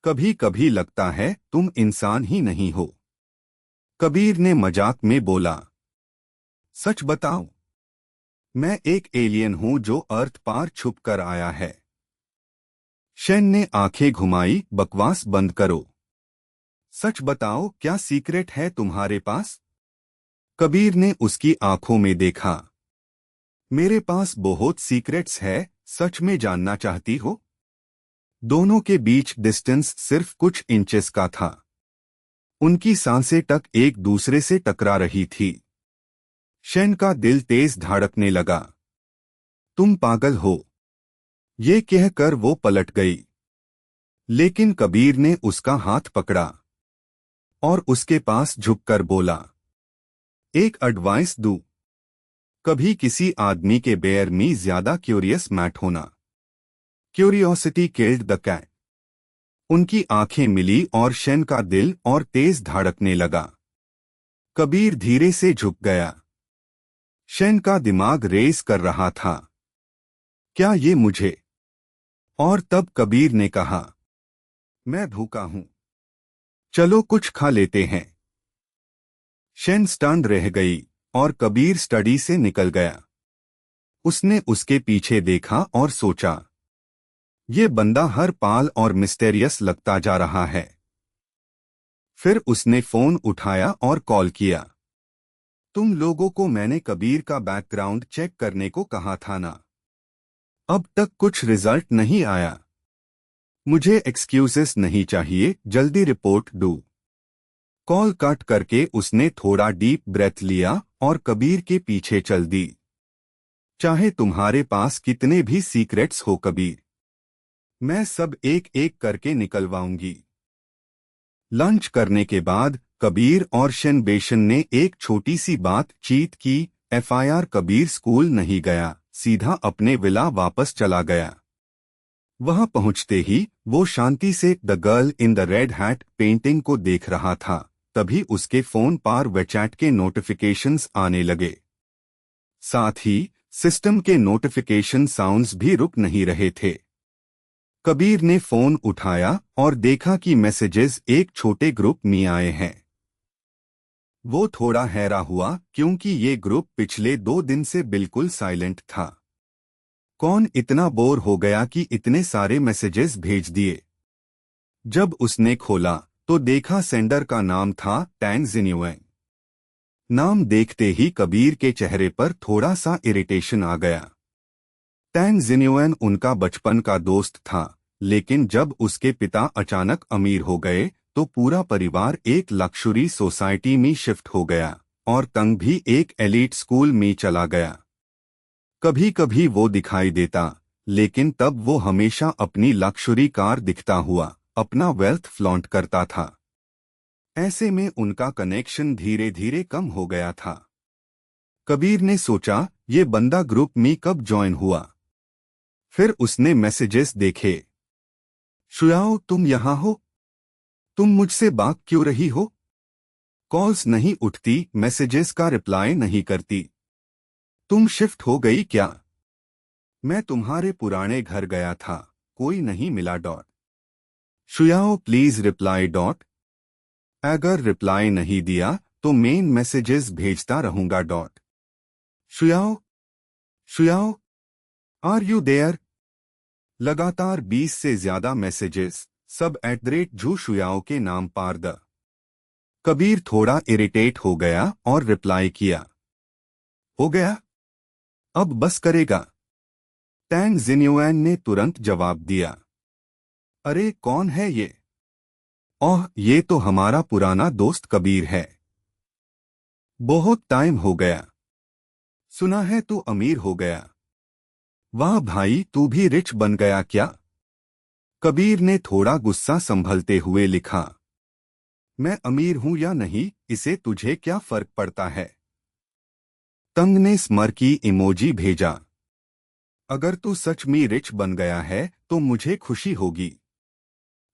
[SPEAKER 1] कभी कभी लगता है तुम इंसान ही नहीं हो। कबीर ने मजाक में बोला, सच बताओ, मैं एक एलियन हूं जो अर्थ पार छुप कर आया है। शेन ने आंखें घुमाई, बकवास बंद करो। सच बताओ, क्या सीक्रेट है तुम्हारे पास? कबीर ने उसकी आंखों में देखा। मेरे पास बहुत सीक्रेट्स है, सच में जानना चाहती हो? दोनों के बीच डिस्टेंस सिर्फ कुछ इंचेस का था। उनकी सांसें तक एक दूसरे से टकरा रही थी। शेन का दिल तेज धड़कने लगा। तुम पागल हो, ये कहकर वो पलट गई। लेकिन कबीर ने उसका हाथ पकड़ा और उसके पास झुककर बोला, एक एडवाइस दूं? कभी किसी आदमी के बेयर में ज्यादा क्यूरियस मत होना। Curiosity killed the cat. उनकी आंखें मिली और शेन का दिल और तेज धड़कने लगा। कबीर धीरे से झुक गया। शेन का दिमाग रेस कर रहा था, क्या ये मुझे? और तब कबीर ने कहा, मैं भूखा हूं, चलो कुछ खा लेते हैं। शेन स्टन्ड रह गई और कबीर स्टडी से निकल गया। उसने उसके पीछे देखा और सोचा, ये बंदा हर पाल और मिस्टेरियस लगता जा रहा है। फिर उसने फोन उठाया और कॉल किया। तुम लोगों को मैंने कबीर का बैकग्राउंड चेक करने को कहा था ना? अब तक कुछ रिजल्ट नहीं आया। मुझे एक्सक्यूजेस नहीं चाहिए, जल्दी रिपोर्ट दो। कॉल कट करके उसने थोड़ा डीप ब्रेथ लिया और कबीर के पीछे चल दी। चाहे तुम्हारे पास कितने भी सीक्रेट्स हो कबीर, मैं सब एक एक करके निकलवाऊंगी। लंच करने के बाद कबीर और शेन ने एक छोटी सी बातचीत की। एफआईआर, कबीर स्कूल नहीं गया, सीधा अपने विला वापस चला गया। वहां पहुंचते ही वो शांति से the girl in the red hat painting को देख रहा था। तभी उसके फोन पर वेचैट के नोटिफिकेशंस आने लगे। साथ ही सिस्टम के नोटिफिकेशन साउंड्स भी रुक नहीं रहे थे। कबीर ने फोन उठाया और देखा कि मैसेजेस एक छोटे ग्रुप में आए हैं। वो थोड़ा हैरान हुआ क्योंकि ये ग्रुप पिछले 2 दिन से बिल्कुल साइलेंट था। कौन इतना बोर हो गया कि इतने सारे मैसेजेस भेज दिए? जब उसने खोला तो देखा सेंडर का नाम था टैंग जिन्युएन। नाम देखते ही कबीर के चेहरे पर थोड़ा सा इरिटेशन आ गया। टैंग जिन्युएन उनका बचपन का दोस्त था, लेकिन जब उसके पिता अचानक अमीर हो गए तो पूरा परिवार एक लक्जरी सोसाइटी में शिफ्ट हो गया और तंग भी एक एलीट स्कूल में चला गया। कभी कभी वो दिखाई देता, लेकिन तब वो हमेशा अपनी लक्जरी कार दिखता हुआ अपना वेल्थ फ्लॉन्ट करता था। ऐसे में उनका कनेक्शन धीरे धीरे कम हो गया था। कबीर ने सोचा, ये बंदा ग्रुप में कब ज्वाइन हुआ? फिर उसने मैसेजेस देखे। शुयाओ, तुम यहाँ हो? तुम मुझसे बात क्यों रही हो? कॉल्स नहीं उठती, मैसेजेस का रिप्लाई नहीं करती। तुम शिफ्ट हो गई क्या? मैं तुम्हारे पुराने घर गया था, कोई नहीं मिला। शुयाओ प्लीज रिप्लाई। अगर रिप्लाई नहीं दिया तो मेन मैसेजेस भेजता रहूंगा। शुयाओ, शुयाओ, आर यू देयर? लगातार 20 से ज्यादा मैसेजेस, सब @झू शुयाओ के नाम पार द। कबीर थोड़ा इरिटेट हो गया और रिप्लाई किया, हो गया, अब बस करेगा? टैंग जिन्युएन ने तुरंत जवाब दिया, अरे कौन है ये? ओह, ये तो हमारा पुराना दोस्त कबीर है। बहुत टाइम हो गया। सुना है तू अमीर हो गया। वाह भाई, तू भी रिच बन गया क्या? कबीर ने थोड़ा गुस्सा संभलते हुए लिखा, मैं अमीर हूं या नहीं, इसे तुझे क्या फर्क पड़ता है? तंग ने स्मरकी इमोजी भेजा। अगर तू सच में रिच बन गया है तो मुझे खुशी होगी,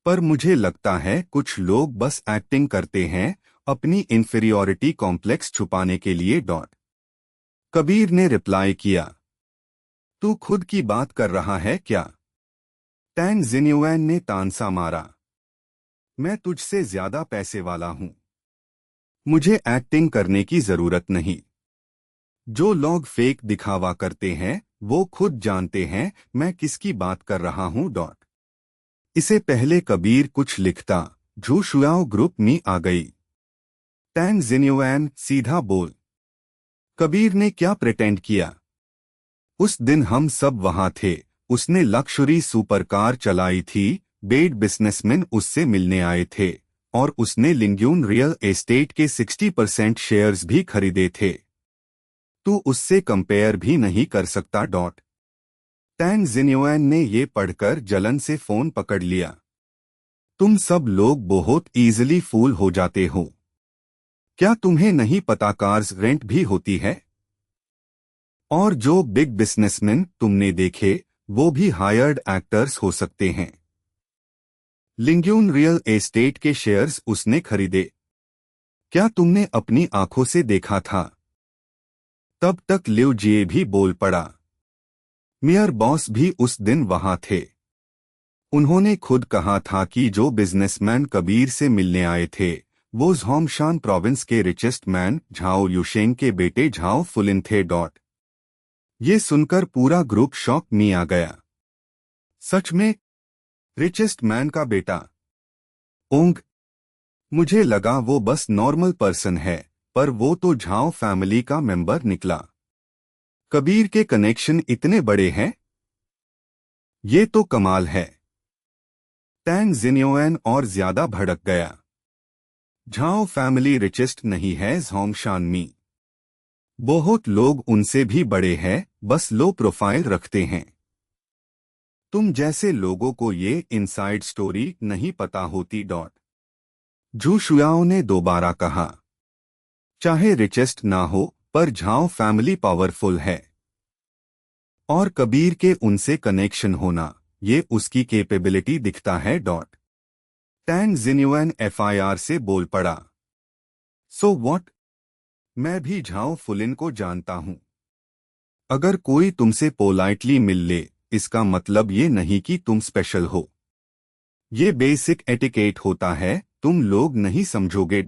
[SPEAKER 1] पर मुझे लगता है कुछ लोग बस एक्टिंग करते हैं अपनी इंफीरियॉरिटी कॉम्प्लेक्स छुपाने के लिए। कबीर ने रिप्लाई किया, तू खुद की बात कर रहा है क्या? टैंग जिन्युएन ने तानसा मारा, मैं तुझसे ज्यादा पैसे वाला हूं, मुझे एक्टिंग करने की जरूरत नहीं। जो लोग फेक दिखावा करते हैं वो खुद जानते हैं मैं किसकी बात कर रहा हूं। इससे पहले कबीर कुछ लिखता, झू शुयाओ ग्रुप में आ गई। टैंग जिन्युएन, सीधा बोल, कबीर ने क्या प्रिटेंड किया? उस दिन हम सब वहां थे। उसने लक्जरी सुपरकार चलाई थी। बेड बिजनेसमैन उससे मिलने आए थे और उसने लिंग्यून रियल एस्टेट के 60% शेयर्स भी खरीदे थे। तू उससे कंपेयर भी नहीं कर सकता। टैंग जिन्युएन ने ये पढ़कर जलन से फोन पकड़ लिया। तुम सब लोग बहुत इजीली फूल हो जाते हो। क्या तुम्हें नहीं पता कार्स रेंट भी होती है? और जो बिग बिजनेसमैन तुमने देखे वो भी हायर्ड एक्टर्स हो सकते हैं। लिंग्यून रियल एस्टेट के शेयर्स उसने खरीदे। क्या तुमने अपनी आंखों से देखा था? तब तक लिउ जिए भी बोल पड़ा। मेयर बॉस भी उस दिन वहां थे। उन्होंने खुद कहा था कि जो बिजनेसमैन कबीर से मिलने आए थे वो झोंगशान प्रोविंस के रिचेस्ट मैन झाओ युशेंग के बेटे झाओ फुलिन थे। ये सुनकर पूरा ग्रुप शॉक में आ गया। सच में? रिचेस्ट मैन का बेटा? ओंग, मुझे लगा वो बस नॉर्मल पर्सन है, पर वो तो झाओ फैमिली का मेंबर निकला। कबीर के कनेक्शन इतने बड़े हैं? ये तो कमाल है। टैंग जिन्युएन और ज्यादा भड़क गया। झाओ फैमिली रिचेस्ट नहीं है झोंगशान में। बहुत लोग उनसे भी बड़े हैं, बस लो प्रोफाइल रखते हैं। तुम जैसे लोगों को ये इनसाइड स्टोरी नहीं पता होती। जू शुयाओ ने दोबारा कहा। चाहे रिचेस्ट ना हो पर झाओ फैमिली पावरफुल है और कबीर के उनसे कनेक्शन होना ये उसकी कैपेबिलिटी दिखता है। टैंग जिन्युएन एफआईआर से बोल पड़ा। So what? मैं भी झाओ फुलिन को जानता हूं। अगर कोई तुमसे पोलाइटली मिल ले इसका मतलब ये नहीं कि तुम स्पेशल हो। ये बेसिक एटिकेट होता है, तुम लोग नहीं समझोगे।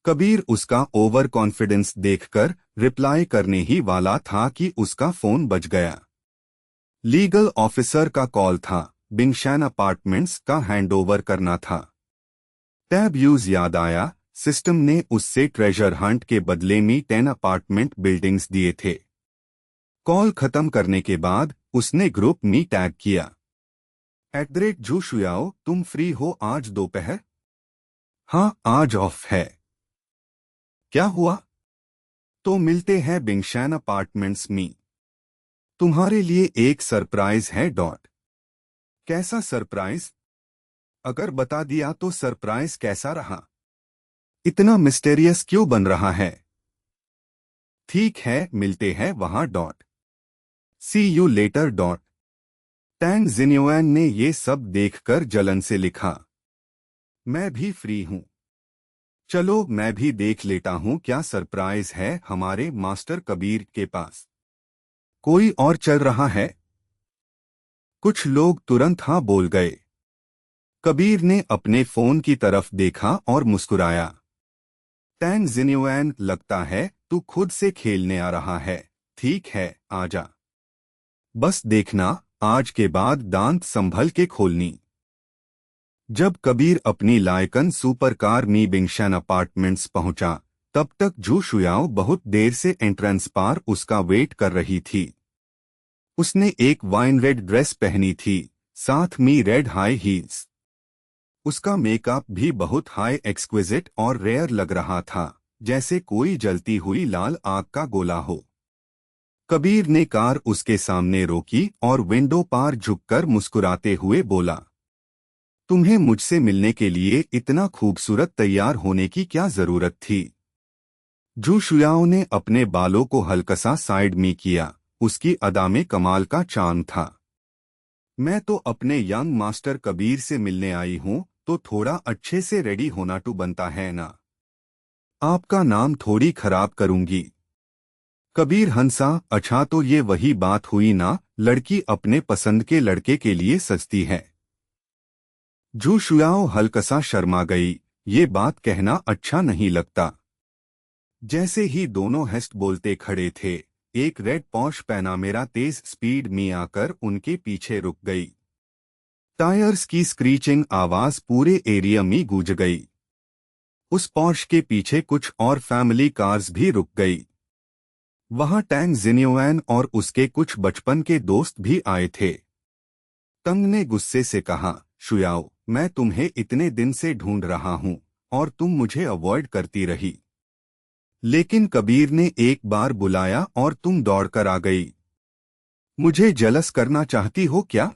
[SPEAKER 1] कबीर उसका ओवर कॉन्फिडेंस देखकर रिप्लाई करने ही वाला था कि उसका फोन बज गया। लीगल ऑफिसर का कॉल था। बिंगशैन अपार्टमेंट्स का हैंडओवर करना था। टैब यूज याद आया। सिस्टम ने उससे ट्रेजर हंट के बदले में 10 अपार्टमेंट बिल्डिंग्स दिए थे। कॉल खत्म करने के बाद उसने ग्रुप में टैग किया। @जू शुयाओ, तुम फ्री हो आज दोपहर? हाँ, आज ऑफ है। क्या हुआ? तो मिलते हैं बिंगशैन अपार्टमेंट्स में। तुम्हारे लिए एक सरप्राइज है। कैसा सरप्राइज? अगर बता दिया तो सरप्राइज कैसा रहा? इतना मिस्टेरियस क्यों बन रहा है? ठीक है, मिलते हैं वहां। सी यू लेटर। टैंग जिन्युएन ने ये सब देखकर जलन से लिखा। मैं भी फ्री हूं। चलो मैं भी देख लेता हूं क्या सरप्राइज है हमारे मास्टर कबीर के पास। कोई और चल रहा है? कुछ लोग तुरंत हाँ बोल गए। कबीर ने अपने फोन की तरफ देखा और मुस्कुराया। टैंग जिन्युएन, लगता है तू खुद से खेलने आ रहा है। ठीक है, आजा। बस देखना, आज के बाद दांत संभल के खोलनी। जब कबीर अपनी लायकन सुपरकार में बिंगशैन अपार्टमेंट्स पहुंचा तब तक जू शुयाओ बहुत देर से एंट्रेंस पार उसका वेट कर रही थी। उसने एक वाइन रेड ड्रेस पहनी थी, साथ में रेड हाई हील्स। उसका मेकअप भी बहुत हाई एक्सक्विजिट और रेयर लग रहा था, जैसे कोई जलती हुई लाल आग का गोला हो। कबीर ने कार उसके सामने रोकी और विंडो पार झुककर मुस्कुराते हुए बोला, तुम्हें मुझसे मिलने के लिए इतना खूबसूरत तैयार होने की क्या जरूरत थी? जू शुयाओ ने अपने बालों को हल्का साइड में किया। उसकी अदा में कमाल का चार्म था। मैं तो अपने यंग मास्टर कबीर से मिलने आई हूं, तो थोड़ा अच्छे से रेडी होना टू बनता है ना। आपका नाम थोड़ी खराब करूंगी। कबीर हंसा। अच्छा, तो ये वही बात हुई ना, लड़की अपने पसंद के लड़के के लिए सजती है। जू शुयाओ हल्का शर्मा गई। ये बात कहना अच्छा नहीं लगता। जैसे ही दोनों हेस्ट बोलते खड़े थे, एक रेड पॉश पैनामेरा तेज स्पीड में आकर उनके पीछे रुक गई। टायर्स की स्क्रीचिंग आवाज पूरे एरिया में गूंज गई। उस पॉश के पीछे कुछ और फैमिली कार्स भी रुक गई। वहां टैंग जिन्युएन और उसके कुछ बचपन के दोस्त भी आए थे। तंग ने गुस्से से कहा, शुयाओ, मैं तुम्हें इतने दिन से ढूंढ रहा हूं और तुम मुझे अवॉइड करती रही। लेकिन कबीर ने एक बार बुलाया और तुम दौड़कर आ गई। मुझे जलस करना चाहती हो क्या?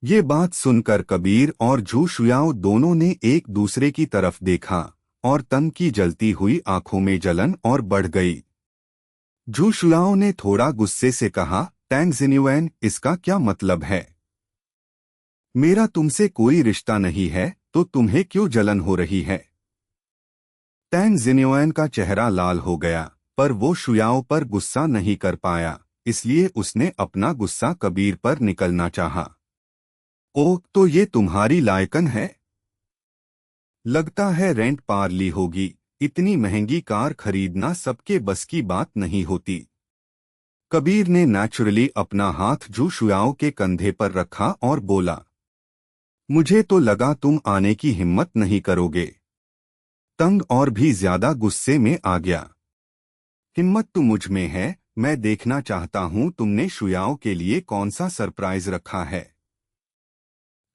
[SPEAKER 1] ये बात सुनकर कबीर और झू शुयाओ दोनों ने एक दूसरे की तरफ देखा और तंग की जलती हुई आंखों में जलन और बढ़ गई। झू शुयाओ ने थोड़ा गुस्से से कहा, टैंग जिन्युएन, इसका क्या मतलब है? मेरा तुमसे कोई रिश्ता नहीं है, तो तुम्हें क्यों जलन हो रही है? टैंग जिन्युएन का चेहरा लाल हो गया, पर वो शुयाओ पर गुस्सा नहीं कर पाया, इसलिए उसने अपना गुस्सा कबीर पर निकलना चाहा। ओह, तो ये तुम्हारी लायकन है? लगता है रेंट पार ली होगी। इतनी महंगी कार खरीदना सबके बस की बात नहीं होती। कबीर ने नेचुरली अपना हाथ झू शुयाओ के कंधे पर रखा और बोला, मुझे तो लगा तुम आने की हिम्मत नहीं करोगे। तंग और भी ज्यादा गुस्से में आ गया। हिम्मत तो मुझ में है, मैं देखना चाहता हूं तुमने शुयाओ के लिए कौन सा सरप्राइज रखा है।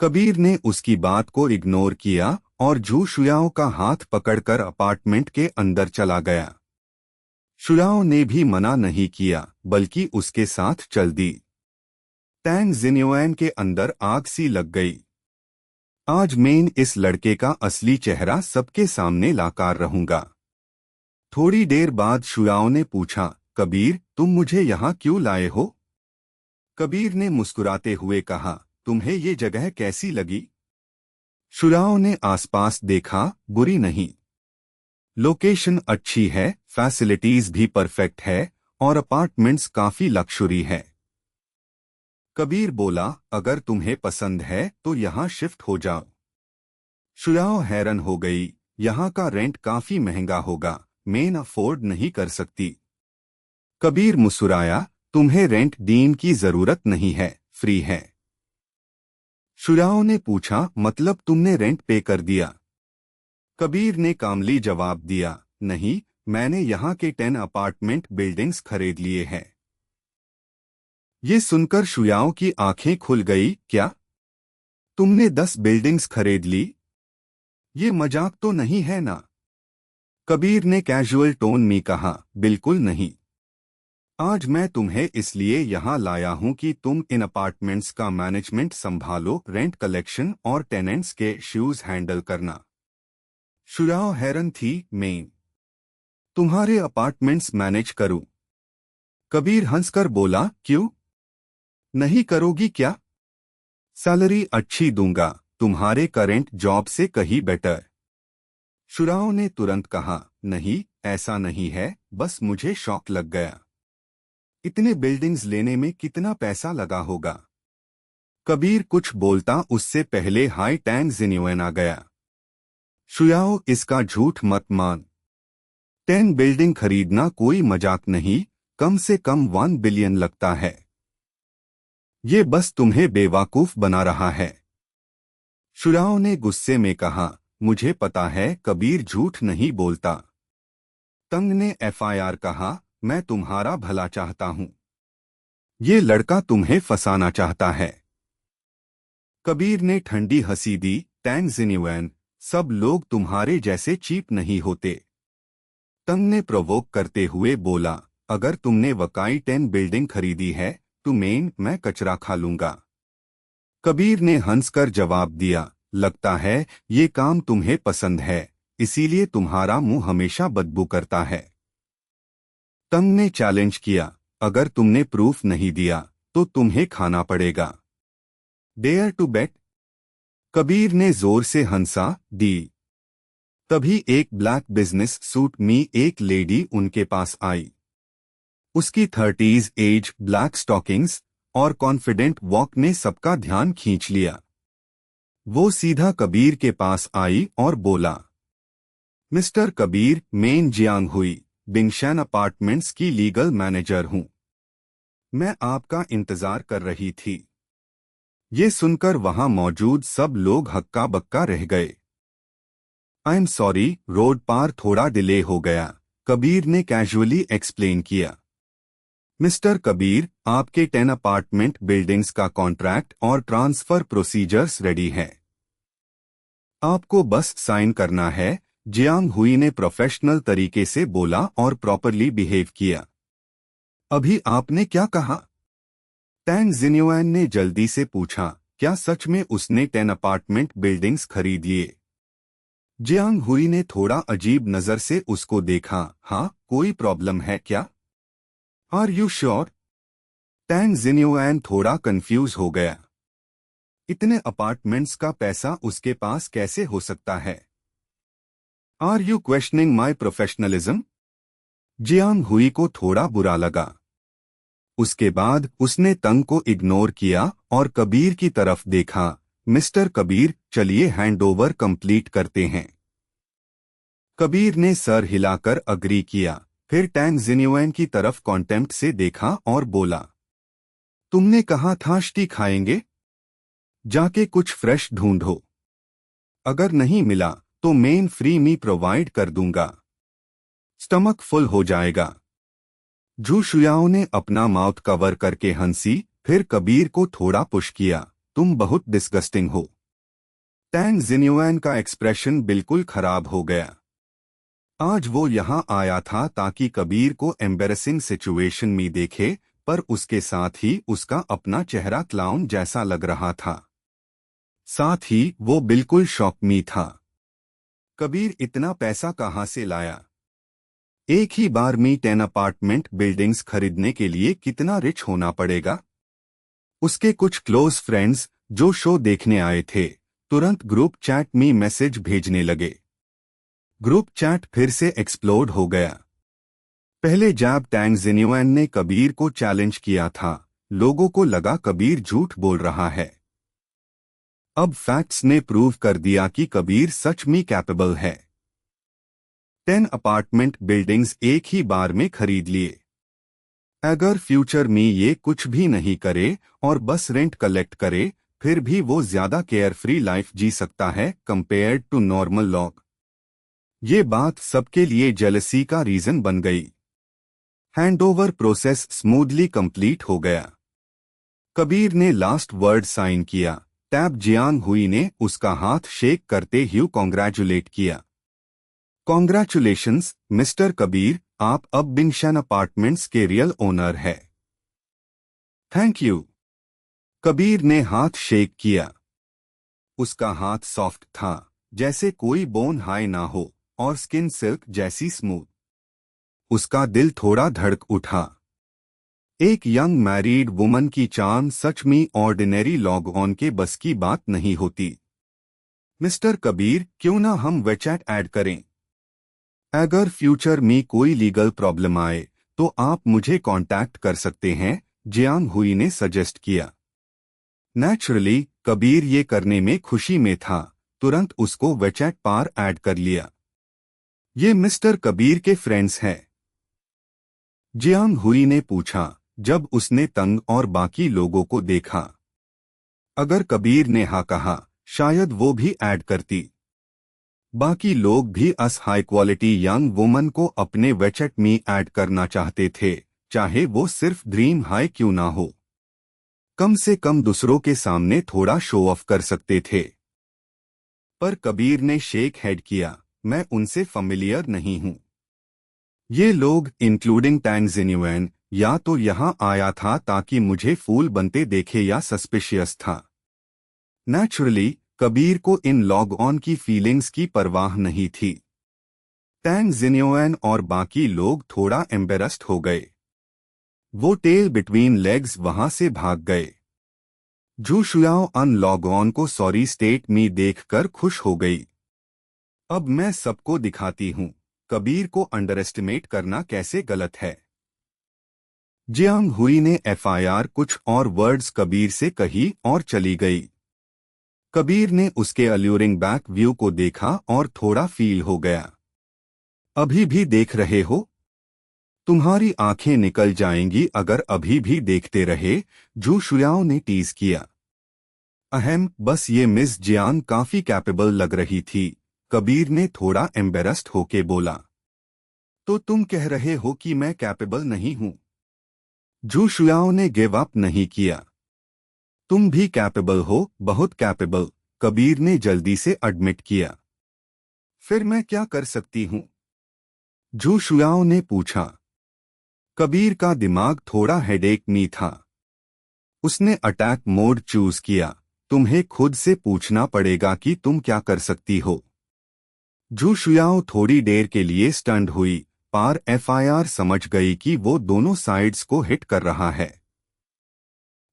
[SPEAKER 1] कबीर ने उसकी बात को इग्नोर किया और झू शुयाओ का हाथ पकड़कर अपार्टमेंट के अंदर चला गया। शुयाओ ने भी मना नहीं किया, बल्कि उसके साथ चल दी। टैंग जिन्युएन के अंदर आग सी लग गई। आज मैं इस लड़के का असली चेहरा सबके सामने लाकर रहूंगा। थोड़ी देर बाद शुयाओ ने पूछा, कबीर, तुम मुझे यहाँ क्यों लाए हो? कबीर ने मुस्कुराते हुए कहा, तुम्हें ये जगह कैसी लगी? शुयाओ ने आसपास देखा, बुरी नहीं। लोकेशन अच्छी है, फैसिलिटीज भी परफेक्ट है और अपार्टमेंट्स काफी लक्सुरी है। कबीर बोला, अगर तुम्हें पसंद है तो यहाँ शिफ्ट हो जाओ। शुयाओ हैरान हो गई, यहाँ का रेंट काफी महंगा होगा, मैं अफोर्ड नहीं कर सकती। कबीर मुस्कुराया, तुम्हें रेंट डीन की जरूरत नहीं है, फ्री है। शुयाओ ने पूछा, मतलब तुमने रेंट पे कर दिया? कबीर ने कामली जवाब दिया, नहीं, मैंने यहाँ के 10 अपार्टमेंट बिल्डिंग्स खरीद लिए हैं। ये सुनकर शुयाओ की आंखें खुल गई, क्या? तुमने 10 बिल्डिंग्स खरीद ली? ये मजाक तो नहीं है ना? कबीर ने कैजुअल टोन में कहा, बिल्कुल नहीं। आज मैं तुम्हें इसलिए यहाँ लाया हूँ कि तुम इन अपार्टमेंट्स का मैनेजमेंट संभालो, रेंट कलेक्शन और टेनेंट्स के इश्यूज हैंडल करना। शुयाओ हैरान थी, मैं तुम्हारे अपार्टमेंट्स मैनेज करूं? कबीर हंसकर बोला, क्यों नहीं करोगी क्या? सैलरी अच्छी दूंगा, तुम्हारे करंट जॉब से कहीं बेटर। शुयाओ ने तुरंत कहा, नहीं, ऐसा नहीं है, बस मुझे शौक लग गया। इतने बिल्डिंग्स लेने में कितना पैसा लगा होगा? कबीर कुछ बोलता उससे पहले हाई टैंग जिन्युएन आ गया। शुयाओ, इसका झूठ मत मान। 10 बिल्डिंग खरीदना कोई मजाक नहीं, कम से कम 1 बिलियन लगता है। ये बस तुम्हें बेवकूफ बना रहा है। शुयाओ ने गुस्से में कहा, मुझे पता है कबीर झूठ नहीं बोलता। तंग ने एफआईआर कहा, मैं तुम्हारा भला चाहता हूं। ये लड़का तुम्हें फंसाना चाहता है। कबीर ने ठंडी हंसी दी, टैंग जिन्युएन, सब लोग तुम्हारे जैसे चीप नहीं होते। तंग ने प्रोवोक करते हुए बोला, अगर तुमने वकाई 10 बिल्डिंग खरीदी है तो मैं कचरा खा लूंगा। कबीर ने हंसकर जवाब दिया, लगता है ये काम तुम्हें पसंद है, इसीलिए तुम्हारा मुंह हमेशा बदबू करता है। तंग ने चैलेंज किया, अगर तुमने प्रूफ नहीं दिया तो तुम्हें खाना पड़ेगा। Dare to bet? कबीर ने जोर से हंसा, दी। तभी एक ब्लैक बिजनेस सूट में एक लेडी उनके पास आई। उसकी 30s एज, ब्लैक स्टॉकिंग्स और कॉन्फिडेंट वॉक ने सबका ध्यान खींच लिया। वो सीधा कबीर के पास आई और बोला, मिस्टर कबीर, मैं जियांग हुई, बिंगशैन अपार्टमेंट्स की लीगल मैनेजर हूं। मैं आपका इंतजार कर रही थी। ये सुनकर वहां मौजूद सब लोग हक्का बक्का रह गए। आई एम सॉरी, रोड पार थोड़ा डिले हो गया, कबीर ने कैजुअली एक्सप्लेन किया। मिस्टर कबीर, आपके 10 अपार्टमेंट बिल्डिंग्स का कॉन्ट्रैक्ट और ट्रांसफर प्रोसीजर्स रेडी है। आपको बस साइन करना है। जियांग हुई ने प्रोफेशनल तरीके से बोला और प्रॉपरली बिहेव किया। अभी आपने क्या कहा? टैंग जिन्युआन ने जल्दी से पूछा। क्या सच में उसने 10 अपार्टमेंट बिल्डिंग्स खरीद लिए? जियांग हुई ने थोड़ा अजीब नजर से उसको देखा। हाँ, कोई प्रॉब्लम है क्या? Are you sure? Tang Jinyuan थोड़ा कंफ्यूज हो गया। इतने अपार्टमेंट्स का पैसा उसके पास कैसे हो सकता है? Are you questioning my professionalism? Jiang Hui को थोड़ा बुरा लगा। उसके बाद उसने तंग को इग्नोर किया और कबीर की तरफ देखा। मिस्टर कबीर, चलिए हैंडओवर कंप्लीट करते हैं। कबीर ने सर हिलाकर अग्री किया। फिर टैंग जिन्युआन की तरफ कॉन्टेम्प्ट से देखा और बोला, तुमने कहा था टी खाएंगे? जाके कुछ फ्रेश ढूंढो। अगर नहीं मिला तो मेन फ्री मी प्रोवाइड कर दूंगा। स्टमक फुल हो जाएगा। जू शुयाओ ने अपना माउथ कवर करके हंसी, फिर कबीर को थोड़ा पुश किया। तुम बहुत डिस्गस्टिंग हो। टैंग जिन्युआन का एक्सप्रेशन बिल्कुल खराब हो गया। आज वो यहां आया था ताकि कबीर को एम्बेरसिंग सिचुएशन में देखे, पर उसके साथ ही उसका अपना चेहरा क्लाउन जैसा लग रहा था। साथ ही वो बिल्कुल शॉक में था। कबीर इतना पैसा कहां से लाया? एक ही बार में 10 अपार्टमेंट बिल्डिंग्स खरीदने के लिए कितना रिच होना पड़ेगा? उसके कुछ क्लोज फ्रेंड्स जो शो देखने आए थे, तुरंत ग्रुप चैट में मैसेज भेजने लगे। ग्रुप चैट फिर से एक्सप्लोड हो गया। पहले जब टैंग जिन्युआन ने कबीर को चैलेंज किया था, लोगों को लगा कबीर झूठ बोल रहा है। अब फैक्ट्स ने प्रूव कर दिया कि कबीर सच में कैपेबल है। 10 अपार्टमेंट बिल्डिंग्स एक ही बार में खरीद लिए। अगर फ्यूचर में ये कुछ भी नहीं करे और बस रेंट कलेक्ट करे, फिर भी वो ज्यादा केयर फ्री लाइफ जी सकता है कंपेयर्ड टू नॉर्मल लॉग। ये बात सबके लिए जेलसी का रीजन बन गई। हैंडओवर प्रोसेस स्मूथली कंप्लीट हो गया। कबीर ने लास्ट वर्ड साइन किया। टैब जियांग हुई ने उसका हाथ शेक करते हुए कॉन्ग्रेचुलेट किया। कॉन्ग्रेचुलेशंस मिस्टर कबीर, आप अब बिंगशन अपार्टमेंट्स के रियल ओनर है। Thank you. कबीर ने हाथ शेक किया। उसका हाथ सॉफ्ट था, जैसे कोई बोन हाई ना हो, और स्किन सिल्क जैसी स्मूथ। उसका दिल थोड़ा धड़क उठा। एक यंग मैरिड वुमन की चार्म सच में ऑर्डिनरी लॉग ऑन के बस की बात नहीं होती। मिस्टर कबीर, क्यों ना हम वेचैट ऐड करें? अगर फ्यूचर में कोई लीगल प्रॉब्लम आए तो आप मुझे कांटेक्ट कर सकते हैं, जियांग हुई ने सजेस्ट किया। नेचुरली कबीर ये करने में खुशी में था, तुरंत उसको वेचैट पार ऐड कर लिया। ये मिस्टर कबीर के फ्रेंड्स हैं? जियांग हुई ने पूछा जब उसने तंग और बाकी लोगों को देखा। अगर कबीर ने हाँ कहा, शायद वो भी ऐड करती। बाकी लोग भी अस हाई क्वालिटी यंग वुमन को अपने वेचेट में ऐड करना चाहते थे, चाहे वो सिर्फ ड्रीम हाई क्यों ना हो। कम से कम दूसरों के सामने थोड़ा शो ऑफ कर सकते थे। पर कबीर ने शेक हेड किया। मैं उनसे फैमिलियर नहीं हूं। ये लोग इंक्लूडिंग टैंग जिन्युआन या तो यहां आया था ताकि मुझे फूल बनते देखे या सस्पिशियस था। नेचुरली कबीर को इन लॉग ऑन की फीलिंग्स की परवाह नहीं थी। टैंग जिन्युआन और बाकी लोग थोड़ा एम्बेरस्ड हो गए। वो टेल बिटवीन लेग्स वहां से भाग गए। जू शुयाओ अन लॉग ऑन को सॉरी स्टेट में देखकर खुश हो गई। अब मैं सबको दिखाती हूं, कबीर को अंडरएस्टिमेट करना कैसे गलत है। जियांग हुई ने एफआईआर कुछ और वर्ड्स कबीर से कही और चली गई। कबीर ने उसके अल्यूरिंग बैक व्यू को देखा और थोड़ा फील हो गया। अभी भी देख रहे हो? तुम्हारी आंखें निकल जाएंगी अगर अभी भी देखते रहे, जू शुयाओ ने टीज किया। अहम, बस ये मिस जियांग काफी कैपेबल लग रही थी, कबीर ने थोड़ा एम्बेरस्ड होके बोला। तो तुम कह रहे हो कि मैं कैपेबल नहीं हूं? जू शुयाओ ने गिव अप नहीं किया। तुम भी कैपेबल हो, बहुत कैपेबल, कबीर ने जल्दी से एडमिट किया। फिर मैं क्या कर सकती हूँ? जू शुयाओ ने पूछा। कबीर का दिमाग थोड़ा हेडेक में था। उसने अटैक मोड चूज किया। तुम्हें खुद से पूछना पड़ेगा कि तुम क्या कर सकती हो। जू शुयाओ थोड़ी देर के लिए स्टंड हुई, पर एफआईआर समझ गई कि वो दोनों साइड्स को हिट कर रहा है।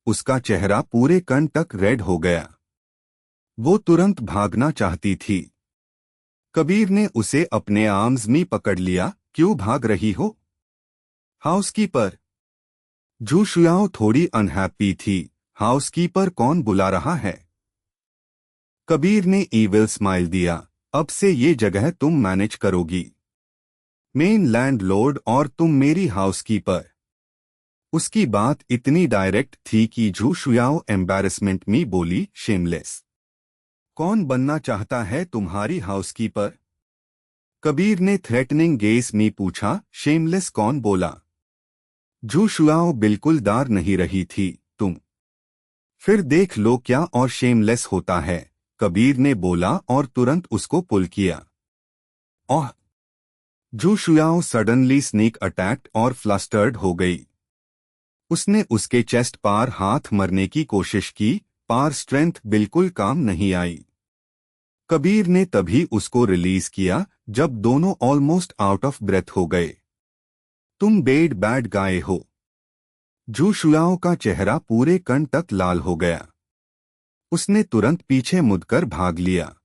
[SPEAKER 1] उसका चेहरा पूरे कण तक रेड हो गया। वो तुरंत भागना चाहती थी। कबीर ने उसे अपने आर्म्स में पकड़ लिया। क्यों भाग रही हो? हाउसकीपर। जू शुयाओ थोड़ी अनहैप्पी थी। हाउसकीपर कौन बुला रहा है? कबीर ने ईविल स्माइल दिया। अब से ये जगह तुम मैनेज करोगी। मेन लैंडलॉर्ड और तुम मेरी हाउसकीपर। उसकी बात इतनी डायरेक्ट थी कि जू शुयाओ एम्बैरेसमेंट में बोली, शेमलेस। कौन बनना चाहता है तुम्हारी हाउसकीपर? कबीर ने थ्रेटनिंग गेस में पूछा। शेमलेस कौन बोला? जू शुयाओ बिल्कुल दार नहीं रही थी। तुम। फिर देख लो क्या और शेमलेस होता है, कबीर ने बोला और तुरंत उसको पुल किया। ओह! जू शुयाओ सडनली स्नीक अटैक्ड और फ्लस्टर्ड हो गई। उसने उसके चेस्ट पार हाथ मरने की कोशिश की, पर स्ट्रेंथ बिल्कुल काम नहीं आई। कबीर ने तभी उसको रिलीज किया जब दोनों ऑलमोस्ट आउट ऑफ ब्रेथ हो गए। तुम बैड गाय हो। जू शुयाओ का चेहरा पूरे कण तक लाल हो गया। उसने तुरंत पीछे मुड़कर भाग लिया।